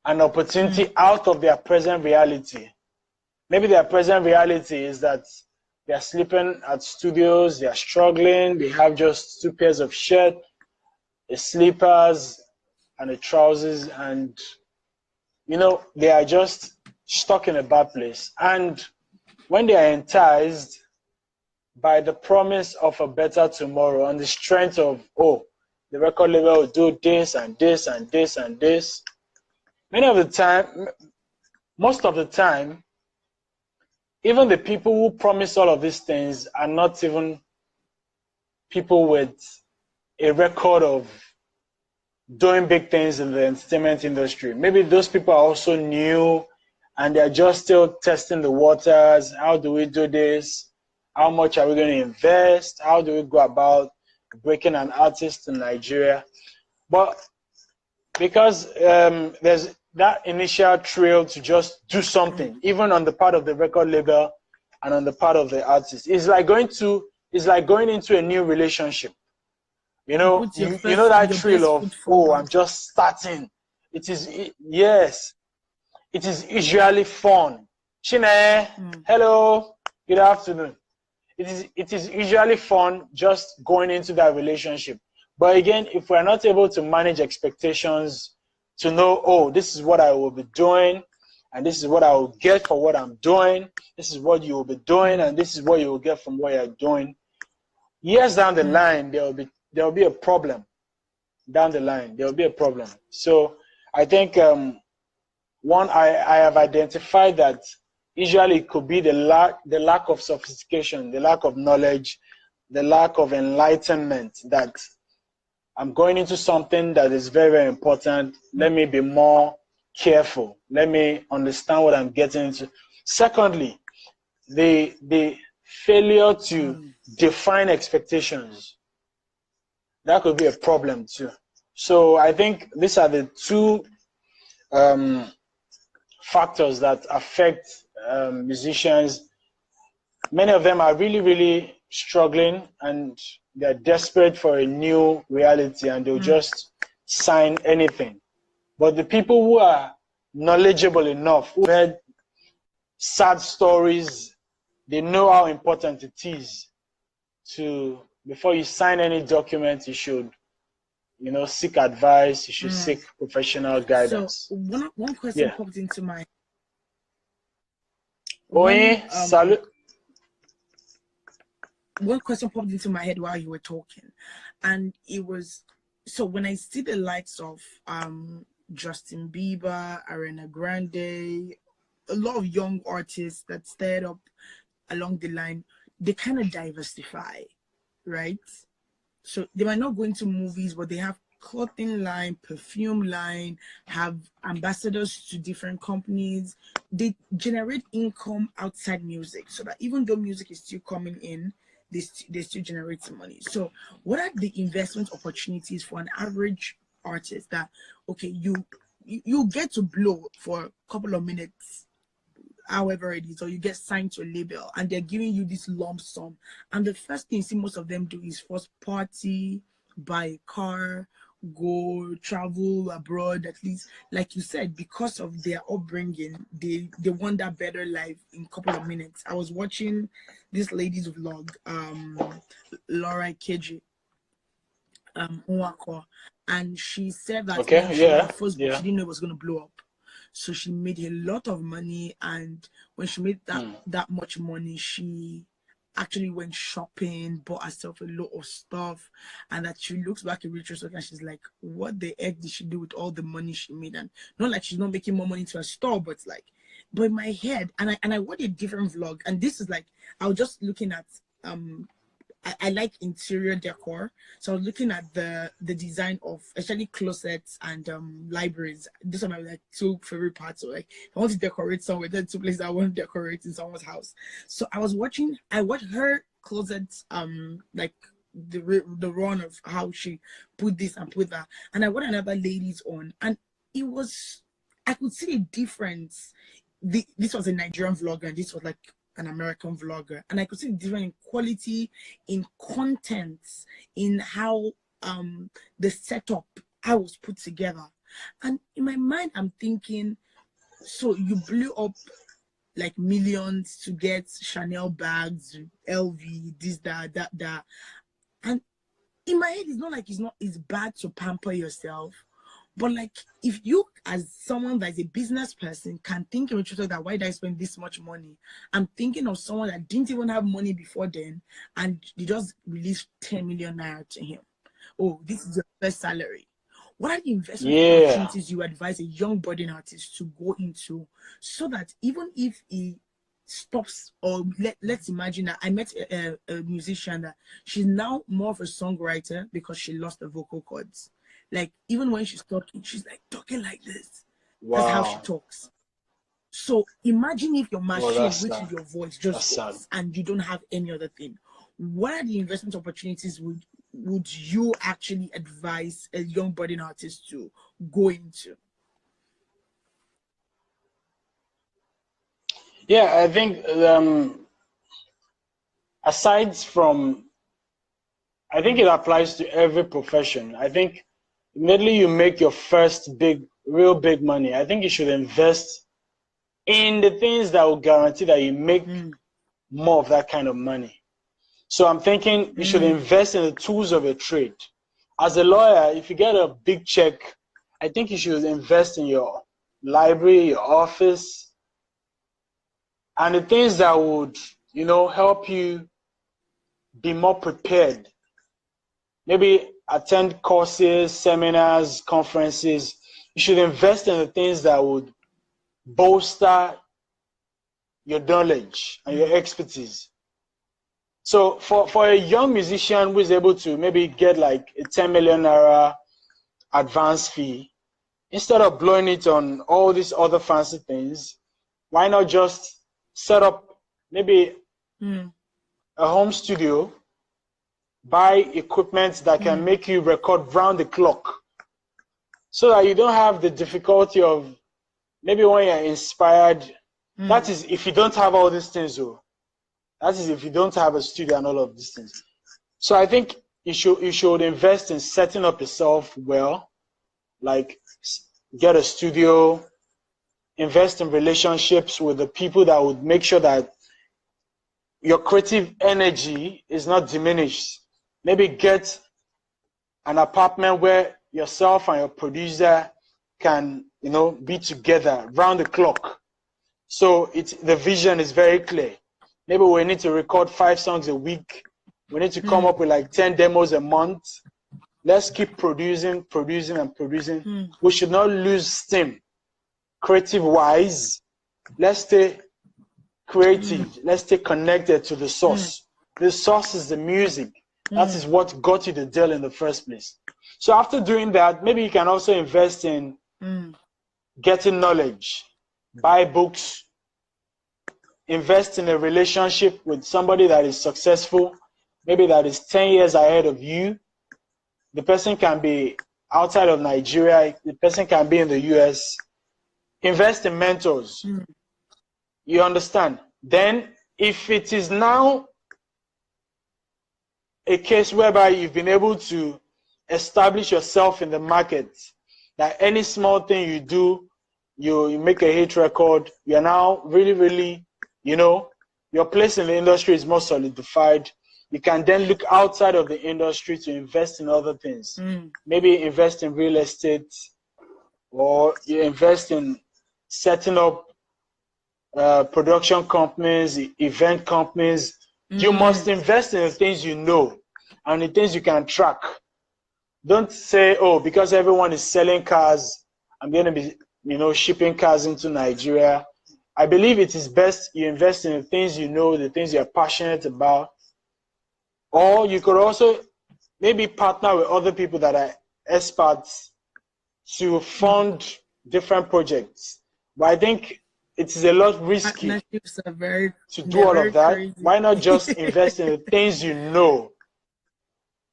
an opportunity out of their present reality. Maybe their present reality is that they are sleeping at studios, they are struggling, they have just 2 pairs of shirt, the slippers, and the trousers, and they are just stuck in a bad place. And when they are enticed by the promise of a better tomorrow on the strength of, the record label will do this and this and this and this, most of the time, even the people who promise all of these things are not even people with a record of doing big things in the entertainment industry. Maybe those people are also new and they're just still testing the waters. How do we do this? How much are we going to invest? How do we go about breaking an artist in Nigeria? But because there's that initial thrill to just do something, even on the part of the record label and on the part of the artist, it's like going into a new relationship. You know that thrill of, I'm just starting. It is usually fun. Chine, hello, good afternoon. It is usually fun just going into that relationship. But again, if we're not able to manage expectations, to know, this is what I will be doing, and this is what I will get for what I'm doing, this is what you will be doing, and this is what you will get from what you're doing. Years down the line, there will be a problem. Down the line, there will be a problem. So I think I have identified that usually it could be the lack of sophistication, the lack of knowledge, the lack of enlightenment, that I'm going into something that is very, very important. Let me be more careful. Let me understand what I'm getting into. Secondly, the failure to define expectations. That could be a problem too. So I think these are the two factors that affect musicians. Many of them are really, really struggling, and they're desperate for a new reality, and they'll just sign anything. But the people who are knowledgeable enough, who heard sad stories, they know how important it is to, before you sign any document, you should, seek advice, you should seek professional guidance. So one question popped into my Salut. One question popped into my head while you were talking, and it was, so when I see the likes of Justin Bieber, Ariana Grande, a lot of young artists that started up along the line, they kind of diversify, right? So they might not go into movies, but they have clothing line, perfume line, have ambassadors to different companies. They generate income outside music, so that even though music is still coming in, they still generate some money. So what are the investment opportunities for an average artist that, okay, you get to blow for a couple of minutes, however it is, or you get signed to a label and they're giving you this lump sum, and the first thing you see most of them do is first party, buy a car, go travel abroad, at least, like you said, because of their upbringing, they want that better life in a couple of minutes. I was watching this lady's vlog, Laura Keji, Nwako, and she said that when she made her first book, she didn't know it was going to blow up. So she made a lot of money, and when she made that much money, she actually went shopping, bought herself a lot of stuff, and that she looks back in retrospect and she's like, what the heck did she do with all the money she made? And not like she's not making more money to her store, but in my head, and I watched a different vlog, and this is like, I was just looking at I like interior decor, so I was looking at the design of especially closets and libraries. These are my two favorite parts. So if I want to decorate somewhere, there are two places I want to decorate in someone's house. So I watched her closet, like the run of how she put this and put that, and I watched another lady's on, and it was, I could see a difference. This was a Nigerian vlogger, and this was like an American vlogger, and I could see the difference in quality, in content, in how the setup, how it was put together. And in my mind, I'm thinking, so you blew up like millions to get Chanel bags, LV, this, that, and in my head, it's not like it's bad to pamper yourself. But like, if you, as someone that is a business person, can think in retrospect that why did I spend this much money? I'm thinking of someone that didn't even have money before then, and they just released 10 million naira to him. Oh, this is your first salary. What are the investment opportunities you advise a young budding artist to go into, so that even if he stops, or let's imagine that I met a musician that she's now more of a songwriter because she lost the vocal cords. Like, even when she's talking, she's like talking like this. Wow. That's how she talks. So imagine if your machine, which is your voice, just works, and you don't have any other thing. What are the investment opportunities would you actually advise a young budding artist to go into? Yeah, I think aside from, I think it applies to every profession. I think immediately you make your first real big money, I think you should invest in the things that will guarantee that you make more of that kind of money. So I'm thinking you should invest in the tools of a trade. As a lawyer, if you get a big check, I think you should invest in your library, your office, and the things that would, help you be more prepared. Maybe attend courses, seminars, conferences. You should invest in the things that would bolster your knowledge and your expertise. So for a young musician who is able to maybe get like a 10 million naira advance fee, instead of blowing it on all these other fancy things, why not just set up maybe a home studio, buy equipment that can make you record round the clock, so that you don't have the difficulty of maybe when you're inspired, that is if you don't have all these things, though. That is if you don't have a studio and all of these things. So I think you should invest in setting up yourself well, like get a studio, invest in relationships with the people that would make sure that your creative energy is not diminished. Maybe get an apartment where yourself and your producer can, be together round the clock. So the vision is very clear. Maybe we need to record 5 songs a week. We need to come up with like 10 demos a month. Let's keep producing. We should not lose steam. Creative wise, let's stay creative. Let's stay connected to the source. The source is the music. That is what got you the deal in the first place. So after doing that, maybe you can also invest in getting knowledge, buy books, invest in a relationship with somebody that is successful, maybe that is 10 years ahead of you. The person can be outside of Nigeria. The person can be in the US. Invest in mentors. You understand? Then if it is now a case whereby you've been able to establish yourself in the market, that any small thing you do, you make a hit record, you're now really, your place in the industry is more solidified. You can then look outside of the industry to invest in other things. Maybe invest in real estate, or you invest in setting up production companies, event companies. You must invest in the things you know and the things you can track. Don't say, oh, because everyone is selling cars, I'm going to be, shipping cars into Nigeria. I believe it is best you invest in the things you know, the things you're passionate about. Or you could also maybe partner with other people that are experts to fund different projects. But I think it is a lot risky to do all of that. Crazy. Why not just invest in the things you know?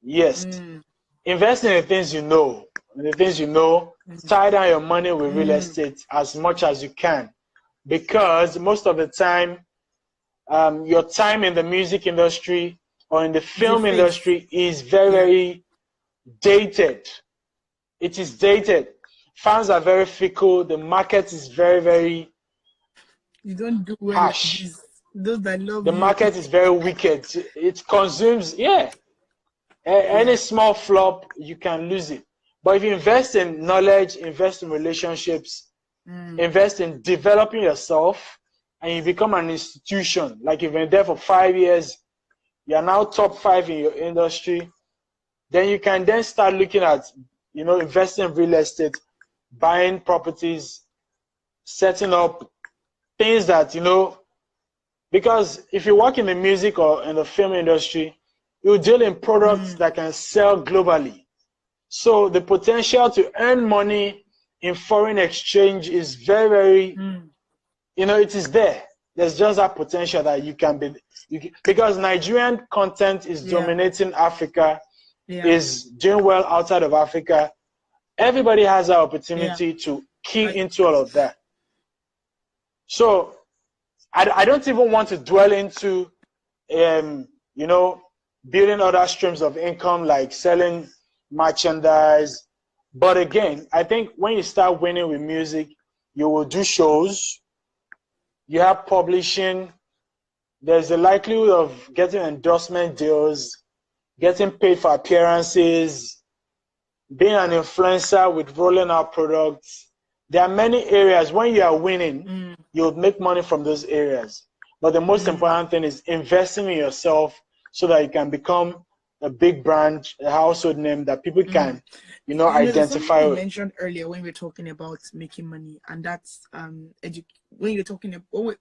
Yes. Invest in the things you know. Tie down your money with real estate as much as you can. Because most of the time, your time in the music industry or in the film industry is very dated. It is dated. Fans are very fickle. The market is very you don't do well harsh. Those that love the market is very wicked. It consumes, any small flop, you can lose it. But if you invest in knowledge, invest in relationships, invest in developing yourself, and you become an institution, like you've been there for 5 years, you're now top 5 in your industry, then you can then start looking at, investing in real estate, buying properties, setting up things that, because if you work in the music or in the film industry, you deal in products that can sell globally. So the potential to earn money in foreign exchange is very, it is there. There's just that potential that you can be, because Nigerian content is dominating Africa, is doing well outside of Africa. Everybody has that opportunity to key into all of that. So I don't even want to dwell into, building other streams of income like selling merchandise. But again, I think when you start winning with music, you will do shows, you have publishing, there's a likelihood of getting endorsement deals, getting paid for appearances, being an influencer with rolling out products. There are many areas when you are winning, you'll make money from those areas. But the most important thing is investing in yourself so that you can become a big brand, a household name that people can, identify with. You mentioned earlier when we were talking about making money, and that's when you're talking about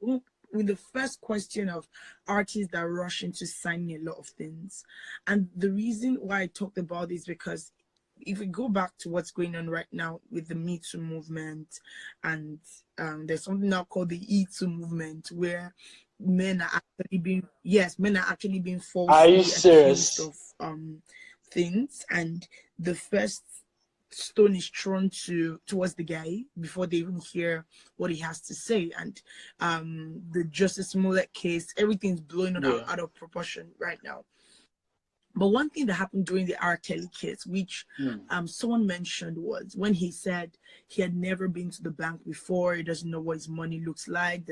with the first question of artists that rush into signing a lot of things. And the reason why I talked about this because if we go back to what's going on right now with the Me Too movement, and there's something now called the E2 movement, where men are actually being falsely accused of things, and the first stone is thrown towards the guy before they even hear what he has to say. And the Justice Smollett case, everything's blowing out of proportion right now. But one thing that happened during the R. Kelly case, which someone mentioned, was when he said he had never been to the bank before, he doesn't know what his money looks like,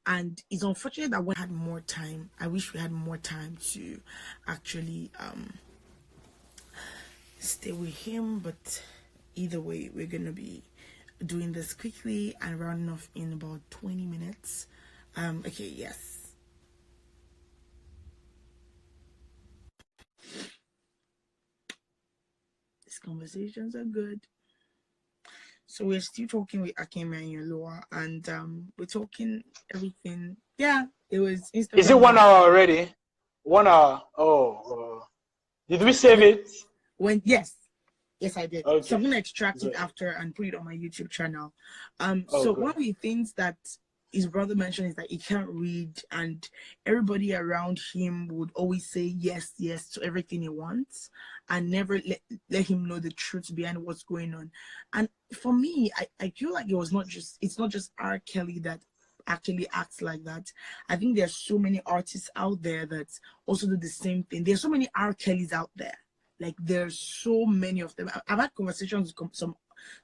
And it's unfortunate that we had more time. I wish we had more time to actually stay with him, but either way, we're gonna be doing this quickly and rounding off in about 20 minutes. Okay, yes. These conversations are good. So we're still talking with Akinyemi Ayinoluwa, and we're talking everything. Yeah, it was Instagram. Is it 1 hour already? 1 hour. Oh. Did we save it? Yes, I did. Okay. So I'm gonna extract it after and put it on my YouTube channel. One of the things that his brother mentioned is that he can't read, and everybody around him would always say yes to everything he wants, and never let him know the truth behind what's going on. And for me, I feel like it's not just R. Kelly that actually acts like that. I think there's so many artists out there that also do the same thing. There's so many R. Kellys out there. Like, there's so many of them. I've had conversations with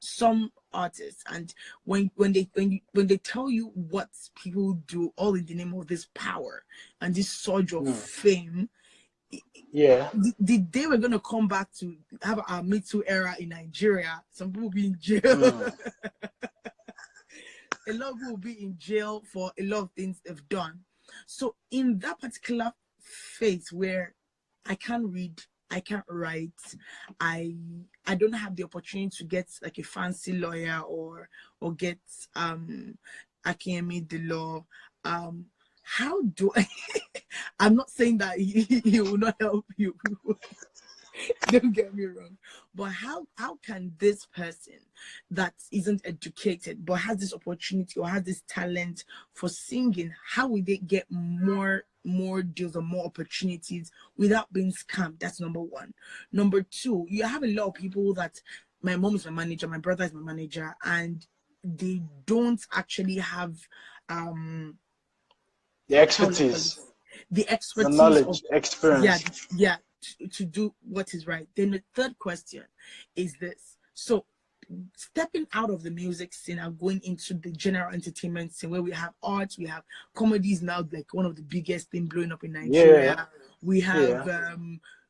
some artists, and when they tell you what people do, all in the name of this power and this surge of fame, the day we're gonna come back to have our Me Too era in Nigeria, some people will be in jail. A lot of people will be in jail for a lot of things they've done. So in that particular phase where I can't read, I can't write, I don't have the opportunity to get like a fancy lawyer or get Akinyemi the law. How do I I'm not saying that he will not help you. Don't get me wrong. But how can this person that isn't educated but has this opportunity or has this talent for singing, how will they get more deals or more opportunities without being scammed? That's number one. Number two, you have a lot of people that, my mom is my manager, my brother is my manager, and they don't actually have the expertise, the knowledge, experience. Yeah, to do what is right. Then the third question is this. So stepping out of the music scene and going into the general entertainment scene, where we have arts, we have comedies now, like one of the biggest thing blowing up in Nigeria. We have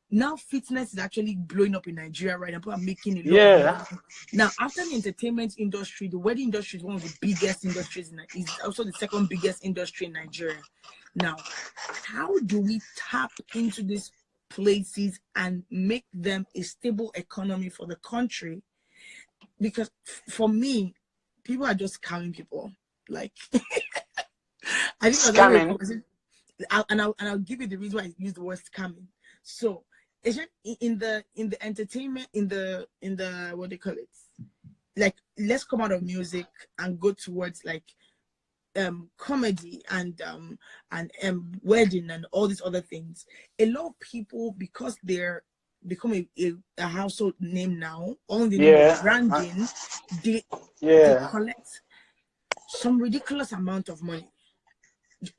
now fitness is actually blowing up in Nigeria right now. People are making a lot of money. Now, after the entertainment industry, the wedding industry is one of the biggest industries, is also the second biggest industry in Nigeria. Now, how do we tap into these places and make them a stable economy for the country? Because for me, people are just scamming people. Like, I think scamming. I'll give you the reason why I use the word scamming. So, in the entertainment, in the what they call it, like, let's come out of music and go towards like comedy and wedding and all these other things. A lot of people, because they're become a household name now, on the name of branding, they collect some ridiculous amount of money.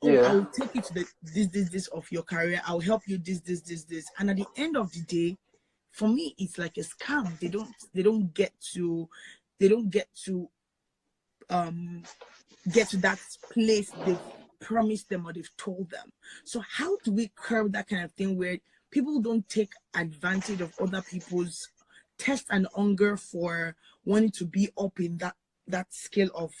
I will take you to this of your career. I'll help you this. And at the end of the day, for me, it's like a scam. They don't get to get to that place they've promised them or they've told them. So how do we curb that kind of thing where people don't take advantage of other people's thirst and hunger for wanting to be up in that scale of,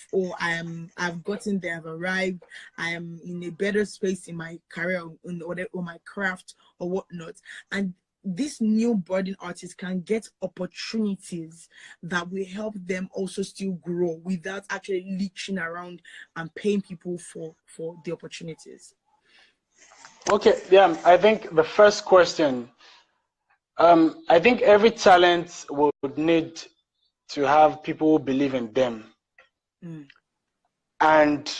I've gotten there, I've arrived, I am in a better space in my career or my craft or whatnot. And these new budding artists can get opportunities that will help them also still grow without actually leeching around and paying people for the opportunities. Okay, I think the first question, I think every talent would need to have people who believe in them. And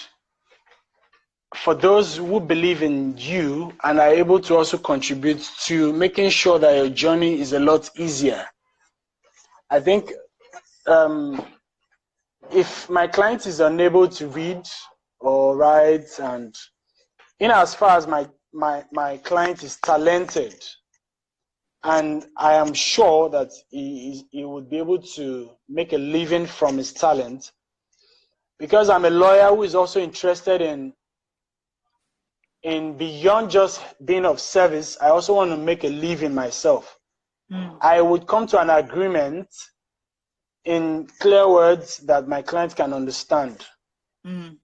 for those who believe in you and are able to also contribute to making sure that your journey is a lot easier. I think if my client is unable to read or write, and in as far as my client is talented, and I am sure that he would be able to make a living from his talent, because I'm a lawyer who is also interested in beyond just being of service, I also want to make a living myself. I would come to an agreement in clear words that my client can understand.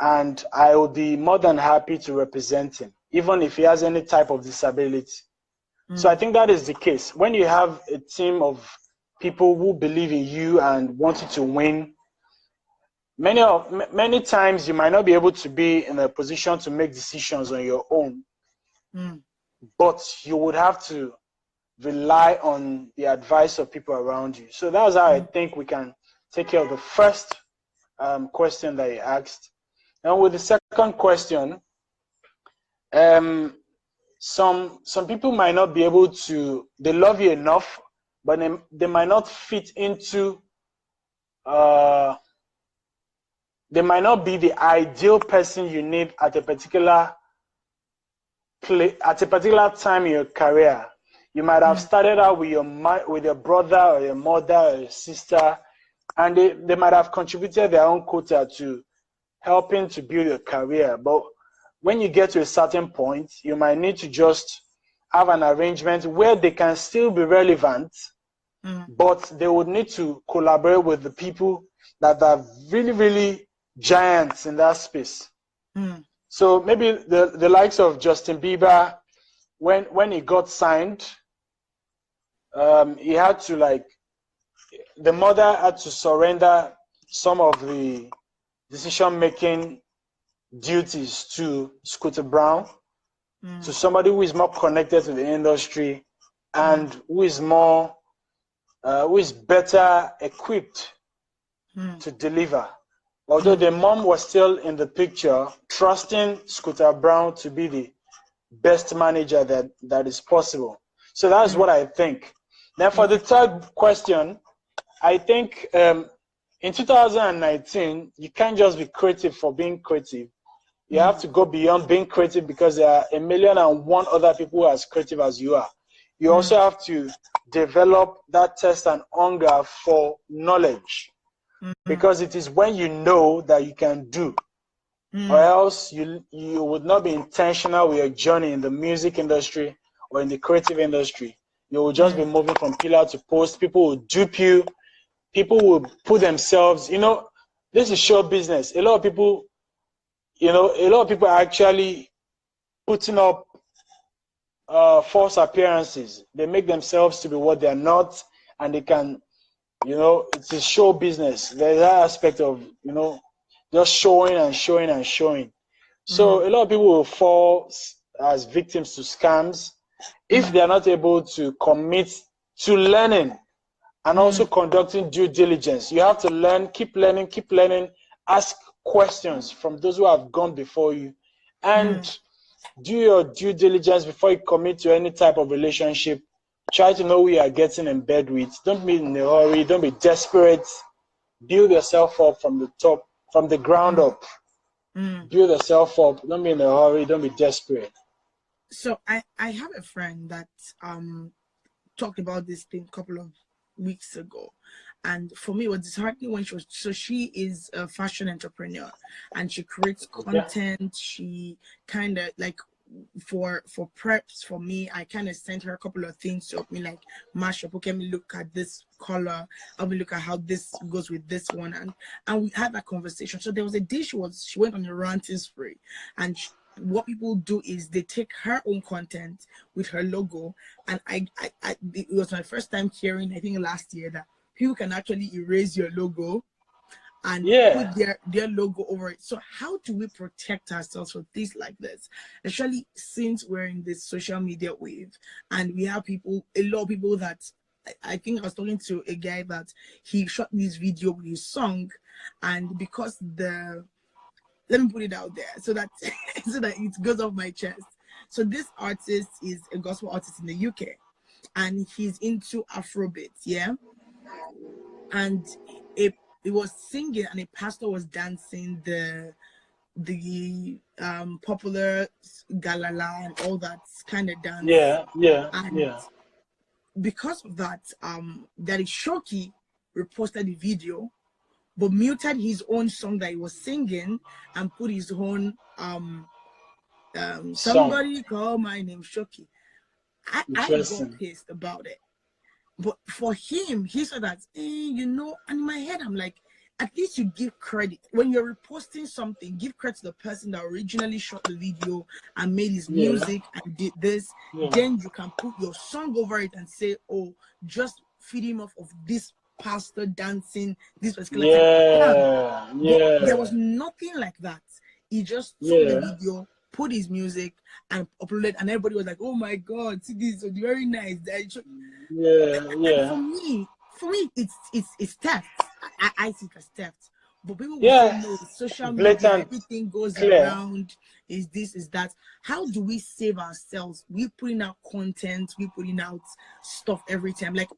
And I would be more than happy to represent him, even if he has any type of disability. So I think that is the case. When you have a team of people who believe in you and want you to win, many times you might not be able to be in a position to make decisions on your own, but you would have to rely on the advice of people around you. So that's how I think we can take care of the first question that you asked. Now with the second question, some people might not be able to, they love you enough, but they might not fit into, they might not be the ideal person you need at a particular time in your career. You might have started out with your brother or your mother or your sister, and they might have contributed their own quota to helping to build your career. But when you get to a certain point, you might need to just have an arrangement where they can still be relevant, but they would need to collaborate with the people that are really, really giants in that space. So maybe the likes of Justin Bieber, when he got signed, he had to, the mother had to surrender some of the decision-making duties to Scooter Brown, to somebody who is more connected to the industry and who is better equipped to deliver. Although the mom was still in the picture, trusting Scooter Brown to be the best manager that is possible. So that's what I think. Now for the third question, I think in 2019, you can't just be creative for being creative. You have to go beyond being creative, because there are 1,000,001 other people who are as creative as you are. You also have to develop that thirst and hunger for knowledge, because it is when you know that you can do, or else you would not be intentional with your journey in the music industry or in the creative industry. You will just be moving from pillar to post. People will dupe you. People will put themselves, this is show business. A lot of people are actually putting up false appearances. They make themselves to be what they're not, and they can, it's a show business. There's that aspect of, just showing and showing and showing. So a lot of people will fall as victims to scams if they are not able to commit to learning and also conducting due diligence. You have to learn, keep learning, ask questions from those who have gone before you, and do your due diligence before you commit to any type of relationship. Try to know who you are getting in bed with. Don't be in a hurry. Don't be desperate. Build yourself up from the top, from the ground up. Build yourself up. Don't be in a hurry. Don't be desperate. So I have a friend that talked about this thing a couple of weeks ago, and for me it was disheartening when she is a fashion entrepreneur and she creates content. She kind of for preps for me, I kind of sent her a couple of things to help me mash up. Okay, let me look at this color, let me look at how this goes with this one, and we had that conversation. So there was a day she went on a ranting spree, and what people do is they take her own content with her logo, and it was my first time hearing, I think last year, that people can actually erase your logo and put their logo over it. So how do we protect ourselves from things like this, especially since we're in this social media wave, and we have a lot of people that, I think I was talking to a guy that he shot this video with his song, and because let me put it out there so that it goes off my chest. So this artist is a gospel artist in the UK, and he's into Afrobeat, and it was singing, and a pastor was dancing the popular galala and all that kind of dance. And because of that, Daddy Shoki reposted the video, but muted his own song that he was singing and put his own somebody call my name Shoki. I got pissed about it. But for him, he said that, and in my head, I'm like, at least you give credit. When you're reposting something, give credit to the person that originally shot the video and made his music and did this. Then you can put your song over it and say, oh, just feed him off of this pastor dancing, this particular But there was nothing like that. He just took the video, put his music, and uploaded, and everybody was like, oh my God, see this is very nice. For me, it's theft. I see it as theft. But people will say, no, social media, everything goes around, is this, is that. How do we save ourselves? We putting out content, we putting out stuff every time. Like,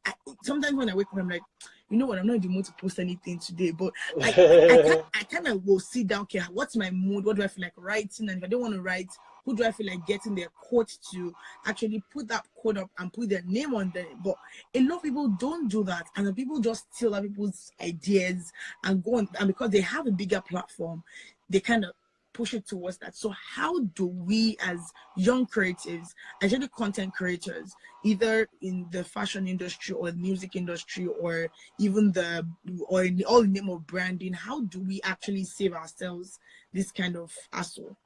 sometimes when I wake up, I'm like, you know what, I'm not in the mood to post anything today, but I kind of will sit down, okay, what's my mood? What do I feel like writing? And if I don't want to write, who do I feel like getting their quote to actually put that quote up and put their name on there? But a lot of people don't do that, and the people just steal other people's ideas and go on, and because they have a bigger platform, they kind of push it towards that. So how do we as young creatives, actually content creators, either in the fashion industry or the music industry or even in all the name of branding, how do we actually save ourselves this kind of hassle?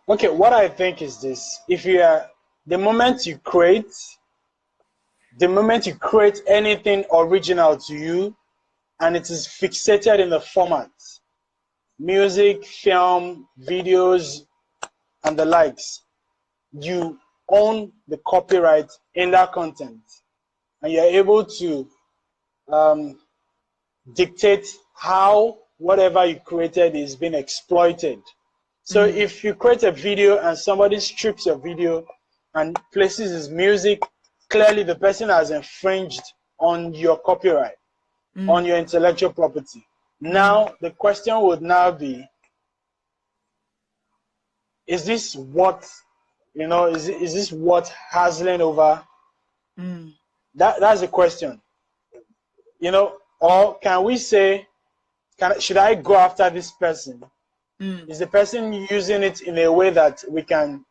Okay, what I think is this: if you are the moment you create anything original to you and it is fixated in the format, music, film, videos, and the likes, you own the copyright in that content, and you're able to dictate how whatever you created is being exploited. So if you create a video and somebody strips your video and places his music, clearly the person has infringed on your copyright, on your intellectual property. Now, the question would now be, is this what, is this what hassling over? That's the question. Or can we say, should I go after this person? Is the person using it in a way that we can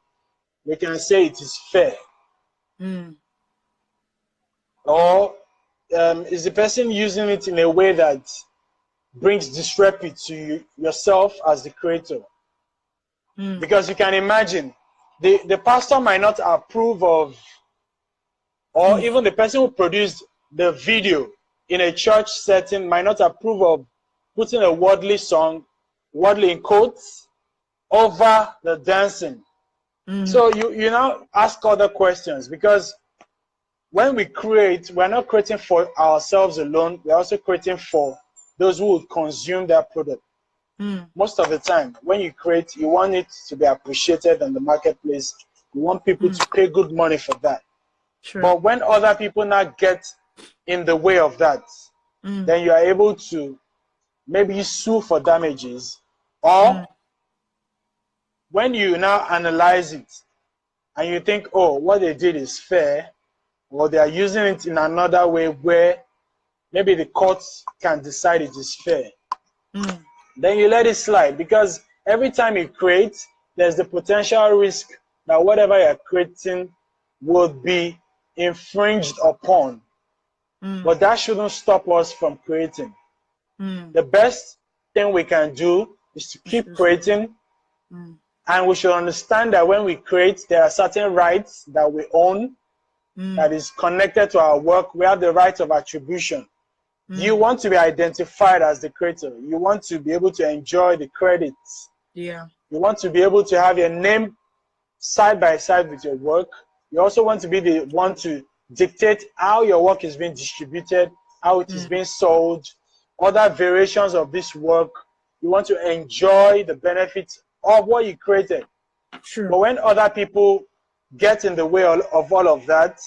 say it is fair? Or is the person using it in a way that brings disrepute to yourself as the creator? Because you can imagine, the pastor might not approve of, or even the person who produced the video in a church setting might not approve of putting a worldly song, worldly in quotes, over the dancing. So you now ask other questions, because when we create, we're not creating for ourselves alone, we're also creating for those who would consume that product. Most of the time, when you create, you want it to be appreciated in the marketplace. You want people to pay good money for that. But when other people now get in the way of that, then you are able to maybe sue for damages, or when you now analyze it and you think, oh, what they did is fair, or they are using it in another way where maybe the courts can decide it is fair, then you let it slide, because every time you create, there's the potential risk that whatever you're creating would be infringed upon. But that shouldn't stop us from creating. The best thing we can do is to keep creating, and we should understand that when we create, there are certain rights that we own that is connected to our work. We have the right of attribution. You want to be identified as the creator. You want to be able to enjoy the credits. You want to be able to have your name side by side with your work. You also want to be the one to dictate how your work is being distributed, how it is being sold, other variations of this work. You want to enjoy the benefits of what you created. But when other people get in the way of all of that,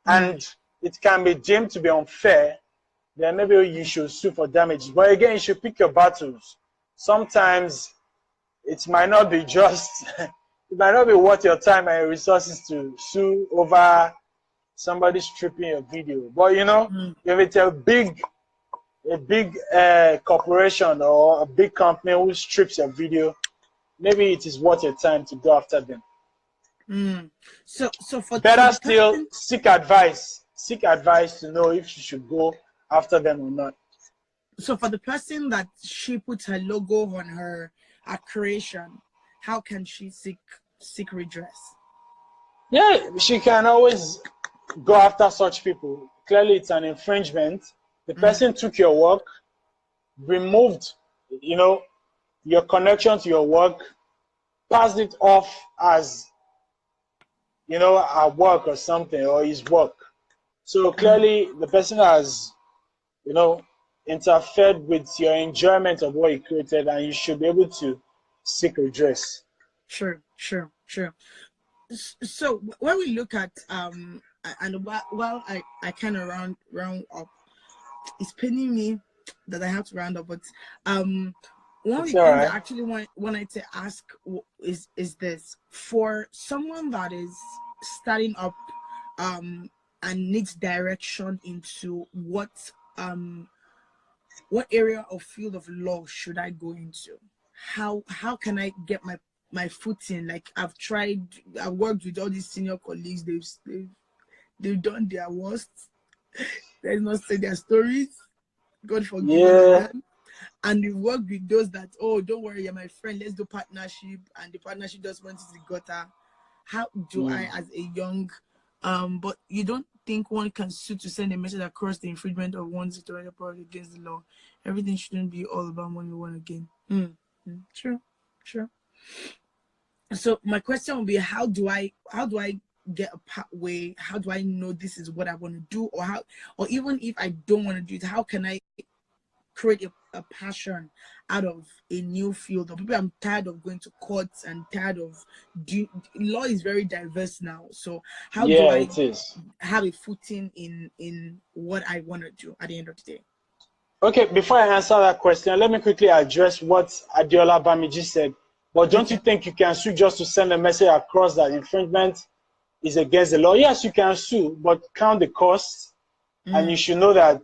and it can be deemed to be unfair, then maybe you should sue for damages. But again, you should pick your battles. Sometimes it might not be just, it might not be worth your time and your resources to sue over somebody stripping your video. But you know, if it's a big corporation or a big company who strips your video, maybe it is worth your time to go after them. So for better for the still, person, seek advice. Seek advice to know if you should go after them or not. so for the person that she puts her logo on her creation, how can she seek redress? Yeah, she can always go after such people. Clearly, it's an infringement. The person took your work, removed, you know, your connection to your work, passed it off as, you know, a work or something, or his work. So clearly, the person has, you know, interfered with your enjoyment of what you created, and you should be able to seek redress. Sure. So when we look at and while I kind of round up, it's paining me that I have to round up, but one of the It's things all right. I actually wanted to ask is this: for someone that is starting up and needs direction into what area or field of law should I go into? How can I get my footing? Like I've worked with all these senior colleagues. They've done their worst. Let's not say their stories. God forgive all of Yeah. them. And we work with those that, oh, don't worry, you're my friend, let's do partnership, and the partnership just went to the gutter. How do I, as a young, but you don't think one can sue to send a message across the infringement of one's intellectual property against the law? Everything shouldn't be all about money one again. Sure. So my question would be, how do I get a pathway? How do I know this is what I want to do, or even if I don't want to do it, how can I create a passion out of a new field? Or people, I'm tired of going to courts and tired of law is very diverse now. So how do I It is. have a footing in what I want to do at the end of the day? Okay, before I answer that question, let me quickly address what Adiola Bamiji said. But don't you think you can sue just to send a message across that infringement is against the law? Yes, you can sue, but count the costs, and you should know that,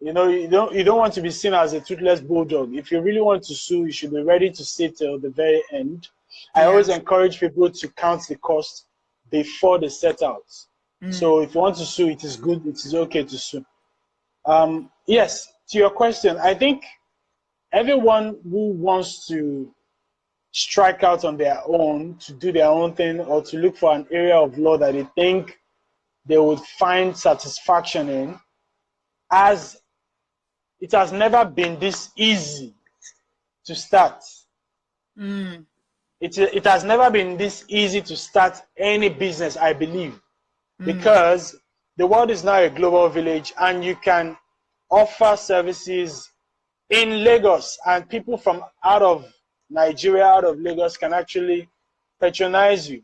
you know, you don't want to be seen as a toothless bulldog. If you really want to sue, you should be ready to stay till the very end. I always encourage people to count the cost before they set out. So if you want to sue, it is good, it is okay to sue. Yes, to your question, I think everyone who wants to strike out on their own, to do their own thing, or to look for an area of law that they think they would find satisfaction in, as it has never been this easy to start. It has never been this easy to start any business, I believe, because the world is now a global village, and you can offer services in Lagos, and people from out of Nigeria, out of Lagos, can actually patronize you.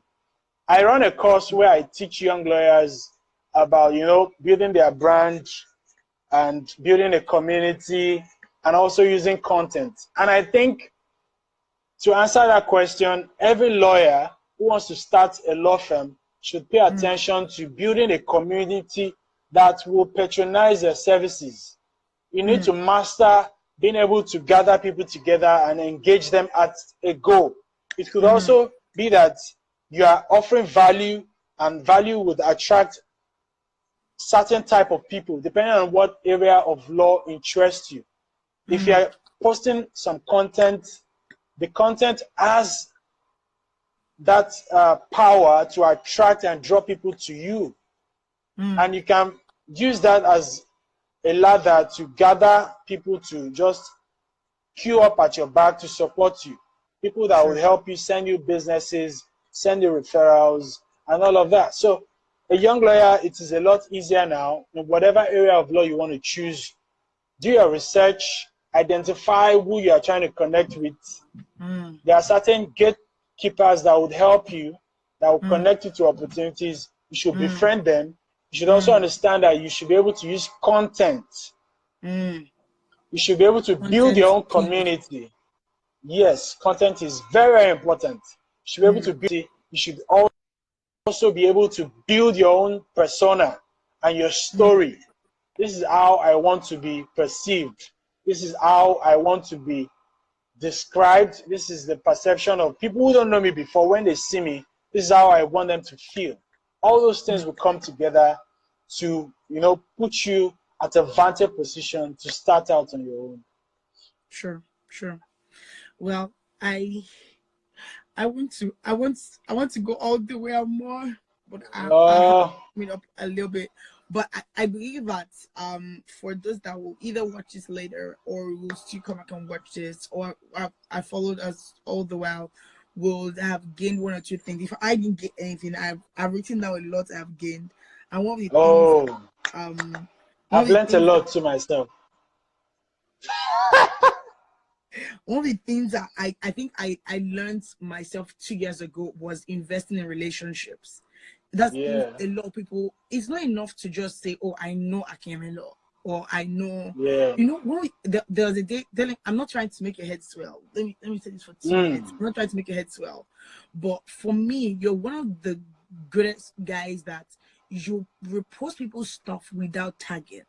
I run a course where I teach young lawyers about, you know, building their brand and building a community, and also using content. And I think, to answer that question, every lawyer who wants to start a law firm should pay attention to building a community that will patronize their services. You need to master being able to gather people together and engage them at a goal. It could also be that you are offering value, and value would attract certain type of people depending on what area of law interests you. If you are posting some content, the content has that power to attract and draw people to you, and you can use that as a ladder to gather people to just queue up at your back to support you. People that will help you, send you businesses, send you referrals, and all of that. So a young lawyer, it is a lot easier now. In whatever area of law you want to choose, do your research, identify who you are trying to connect with. There are certain gatekeepers that would help you, that will connect you to opportunities. You should befriend them. You should also understand that you should be able to use content Mm. You should be able to build Content your own key. community. Yes, content is very, very important. You should be able to build it. You should also be able to build your own persona and your story. This is how I want to be perceived. This is how I want to be described. This is the perception of people who don't know me before. When they see me, this is how I want them to feel. All those things will come together to, put you at a vantage position to start out on your own. Sure. Well, I want to go all the way and more, but I have to meet up a little bit. But I believe that for those that will either watch this later or will still come back and watch this, or I followed us all the while, will have gained one or two things. If I didn't get anything, I've written down a lot I've gained. And one of the things I've learned a lot to myself. One of the things that I think I learned myself 2 years ago was investing in relationships. That's a lot of people. It's not enough to just say, "Oh, I know Akinyemi law," or "I know." There was a day. I'm not trying to make your head swell. Let me say this for 2 minutes. I'm not trying to make your head swell, but for me, you're one of the greatest guys that you repost people's stuff without tagging,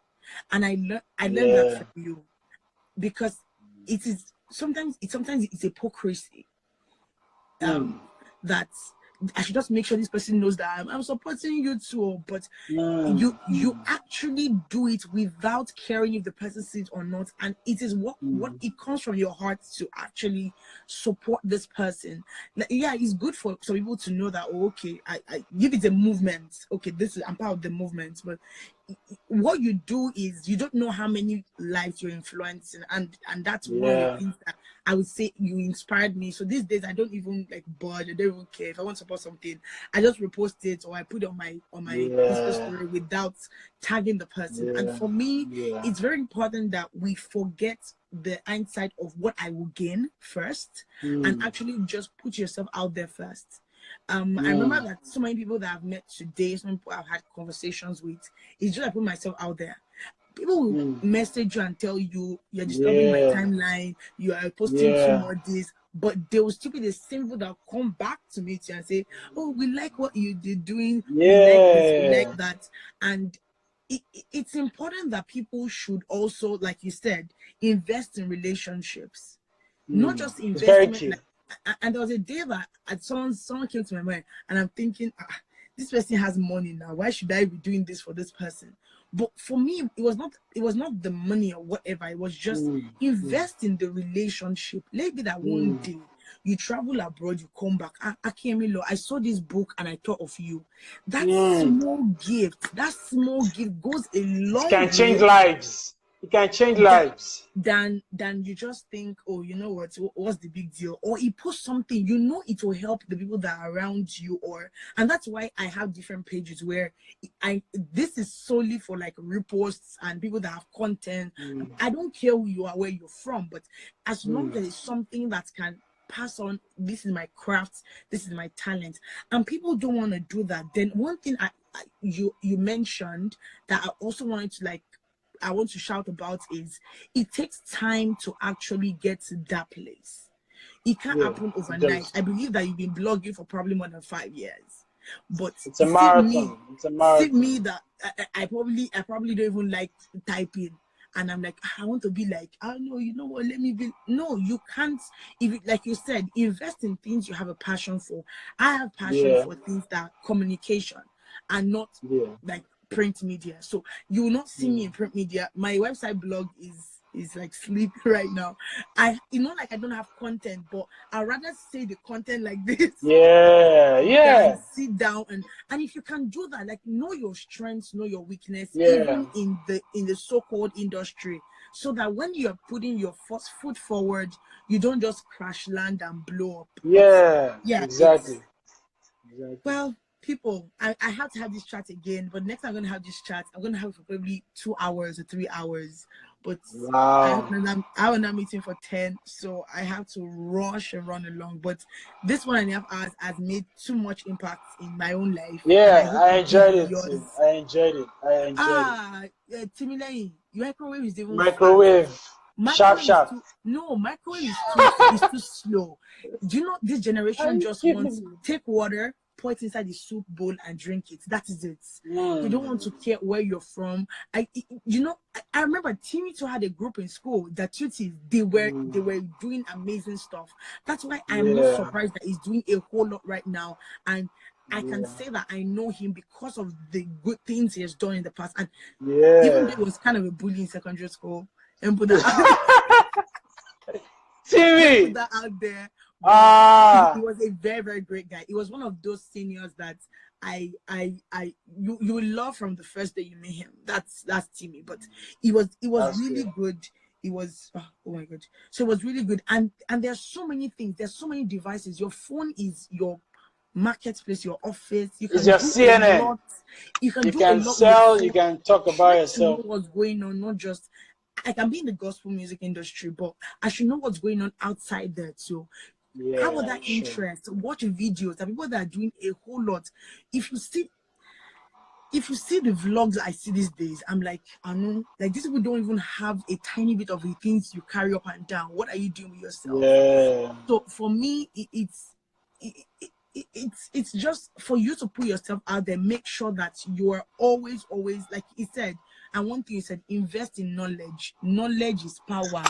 and I learned that from you, because it is sometimes it's hypocrisy. That I should just make sure this person knows that I'm supporting you too, but you actually do it without caring if the person sees or not, and it is what it comes from your heart to actually support this person. Yeah, it's good for some people to know that, oh, okay, I give it a movement. Okay, I'm part of the movement, but what you do is you don't know how many lives you're influencing, and that's one of the things that I would say you inspired me. So these days I don't even budge. I don't even care. If I want to support something, I just repost it or I put it on my Insta story without tagging the person. And for me, it's very important that we forget the hindsight of what I will gain first and actually just put yourself out there first. I remember that so many people that I've met today, some people I've had conversations with, it's just I put myself out there. People will message you and tell you you're disturbing my timeline, you are posting too much this, but they will still be the same people that come back to me and say, "Oh, we like what you're doing, we like this, we like that." And it's important that people should also, like you said, invest in relationships, not just investment. And there was a day that someone came to my mind, and I'm thinking, this person has money now. Why should I be doing this for this person? But for me, it was not the money or whatever. It was just invest in the relationship. Maybe that one day you travel abroad, you come back. Akinyemi, I saw this book and I thought of you. That small gift goes a long way. It can change lives. It can change lives. Than you just think, oh, you know what's the big deal? Or he posts something, it will help the people that are around you. And that's why I have different pages where this is solely for like reposts and people that have content. I don't care who you are, where you're from, but as long as it's something that can pass on, this is my craft, this is my talent, and people don't want to do that. Then one thing you mentioned that I also wanted to I want to shout about is it takes time to actually get to that place. It can't happen overnight. I believe that you've been blogging for probably more than 5 years, but it's a marathon. It's a marathon. See me that I probably don't even like typing, and I'm like, I want to be like, oh no, you know what? Let me be. No, you can't. If like you said, invest in things you have a passion for. I have passion for things that communication, and not like print media. So you will not see me in print media. My website blog is like sleepy right now. I don't have content, but I'd rather say the content like this. Than sit down and if you can do that, like, know your strengths, know your weakness, even in the so-called industry, so that when you're putting your first foot forward, you don't just crash land and blow up. Exactly. Well, people, I have to have this chat again, but next time I'm going to have this chat, I'm going to have it for probably 2 hours or 3 hours. but Wow. I have another meeting for 10, so I have to rush and run along. But this 1.5 hours has made too much impact in my own life, and I Yeah, hope I it did enjoyed in it yours. too. I enjoyed it. I enjoyed it. Timileyin, your microwave is even fast. Microwave. Sharp, Microwave is sharp. too no, microwave is too slow. Do you know this Are generation you just wants kidding me? take water, pour it inside the soup bowl and drink it. That is it. They don't want Mm. to care where you're from. I remember Timmy too had a group in school that tuties they Mm. were doing amazing stuff. That's why I'm not Yeah. surprised that he's doing a whole lot right now. And I can Yeah. say that I know him because of the good things he has done in the past. And even though Yeah. he was kind of a bully in secondary school, and put that out, let me put TV. that out there. But he Ah. was a very, very great guy. He was one of those seniors that you will love from the first day you meet him. That's Timmy. But it was That's really good. good. It was oh my god. So it was really good. And there's so many things. There's so many devices. Your phone is your marketplace, your office. You It's can your do a CNN. lot. You can You do a can lot with your sell, you phone. can talk about Try to know yourself. what's going on, not just I can be in the gospel music industry, but I should know what's going on outside there too. Have Yeah, other sure. interests, watch videos. There are people that are doing a whole lot. If you see if you see the vlogs I see these days, I'm like, Aanu, like these people don't even have a tiny bit of the things you carry up and down. What are you doing with yourself? Yeah. So for me, it's just for you to put yourself out there. Make sure that you are always, like he said. And one thing he said: invest in knowledge. Knowledge is power.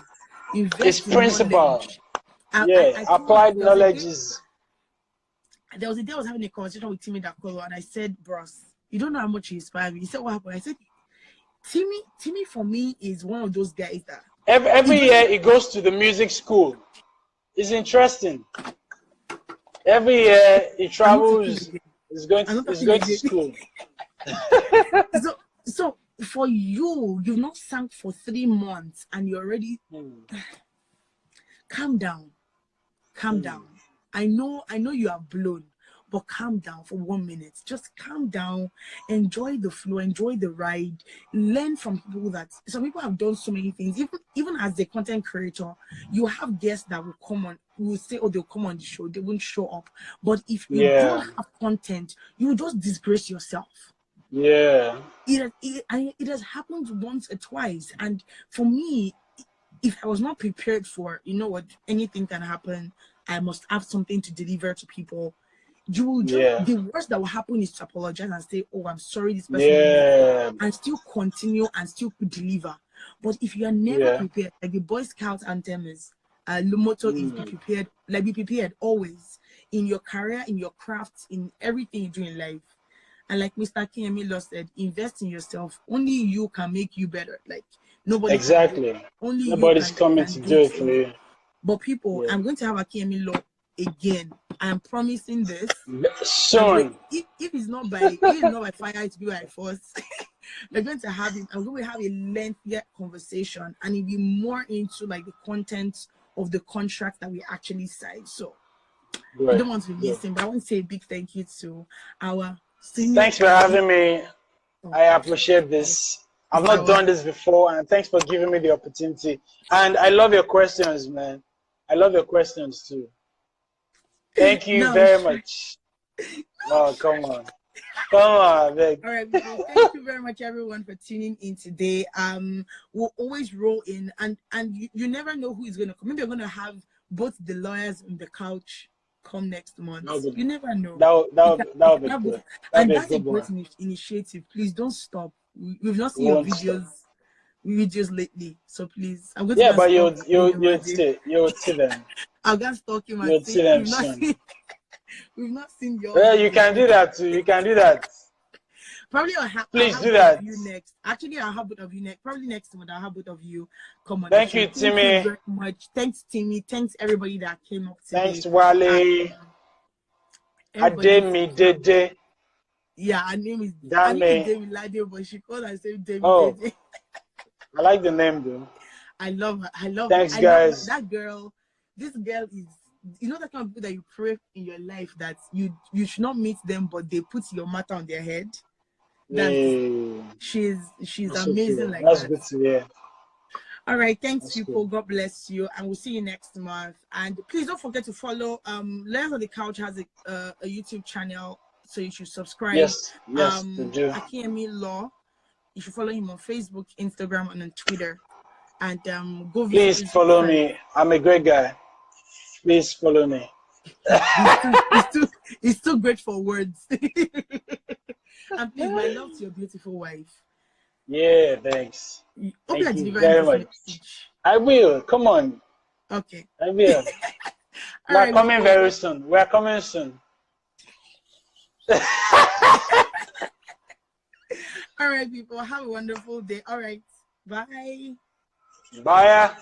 It's Invest in principle. knowledge. Yeah. I told Applied knowledge is. there was a day I was having a conversation with Timmy Dakolo, and I said, "Bros, you don't know how much you inspire me." He said, "What happened?" I said, Timmy for me is one of those guys that he Every doesn't." year he goes to the music school. It's interesting. Every year he I'm not talking travels. again. I'm not He's talking going to again. school. So for you, you've not sung for 3 months, and you're already calm down. Calm down. I know you are blown, but calm down for 1 minute. Just calm down, enjoy the flow, enjoy the ride, learn from people that some people have done so many things. Even as a content creator, you have guests that will come on, will say, oh, they'll come on the show, they won't show up. But if you don't Yeah. have content, you will just disgrace yourself. Yeah. It has happened once or twice, and for me, if I was not prepared for, you know what, anything can happen. I must have something to deliver to people. You will just Yeah. the worst that will happen is to apologize and say, "Oh, I'm sorry, this person didn't make it," Yeah. and still continue and still deliver. But if you are never Yeah. prepared, like the Boy Scout anthem is, the motto is be prepared. Like be prepared always in your career, in your craft, in everything you do in life. And like Mr. Akinyemi said, invest in yourself. Only you can make you better. Like nobody can do it. Exactly. Only you Nobody's coming can to do do it it for for you. you. But people, Yeah. I'm going to have Akinyemi again. I am promising this. Soon. If it's not by fire, it's be by force. We're going to have him. I'm going to have a lengthier conversation, and it'll be more into like the content of the contract that we actually signed. So you Good. don't want to be Good. missing, but I want to say a big thank you to our senior Thanks for having me. oh, I appreciate this. I've Mr. not Wa. done this before, and thanks for giving me the opportunity. And I love your questions, man. I love your questions too. Thank you No, very much. Oh, come on. Come on, big. all right, people. Thank you very much, everyone, for tuning in today. We'll always roll in, and you never know who is going to come. Maybe you're going to have both the lawyers on the couch come next month. You never know. That'll be good. That'll And be a that's a good great one. initiative. Please don't stop. We've not We seen your won't stop. videos lately, so please, I'm going to Yeah, go and but stalk you'll see them. I'll go and stalk him and You'll see say them soon. we've not seen your Yeah, you videos. can do that too. You can do that. Probably I'll Please have do both of that. you next. Actually, I'll have both of you next. Probably next month I'll have both of you come on the Thank show. you, Thank you Timmy. very much. Thanks, Timmy. Thanks everybody that came up Thanks, today. Wale. Everybody, Dede. yeah, her name is Dame. David Lade, but she called herself David Oh, Dede. I like the name though. I love her. Thanks, I love her. guys. That girl. This girl is, that kind of people that you pray in your life that you should not meet them, but they put your matter on their head. That's Hey, she's that's amazing okay. like That's that. good to hear. All right, thanks, That's people. cool. God bless you, and we'll see you next month. And please don't forget to follow. Layers on the Couch has a YouTube channel, so you should subscribe. Yes, they do. Akinyemi Law. You should follow him on Facebook, Instagram, and on Twitter. And go visit Please his follow website. me. I'm a great guy. Please follow me. He's too great for words. And please, my love to your beautiful wife. Yeah, thanks. Hope you're Thank you delivering very this much. message. I will. Come on. Okay. I will. All We're right, coming people. very soon. We're coming soon. All right, people. Have a wonderful day. All right. Bye. Bye.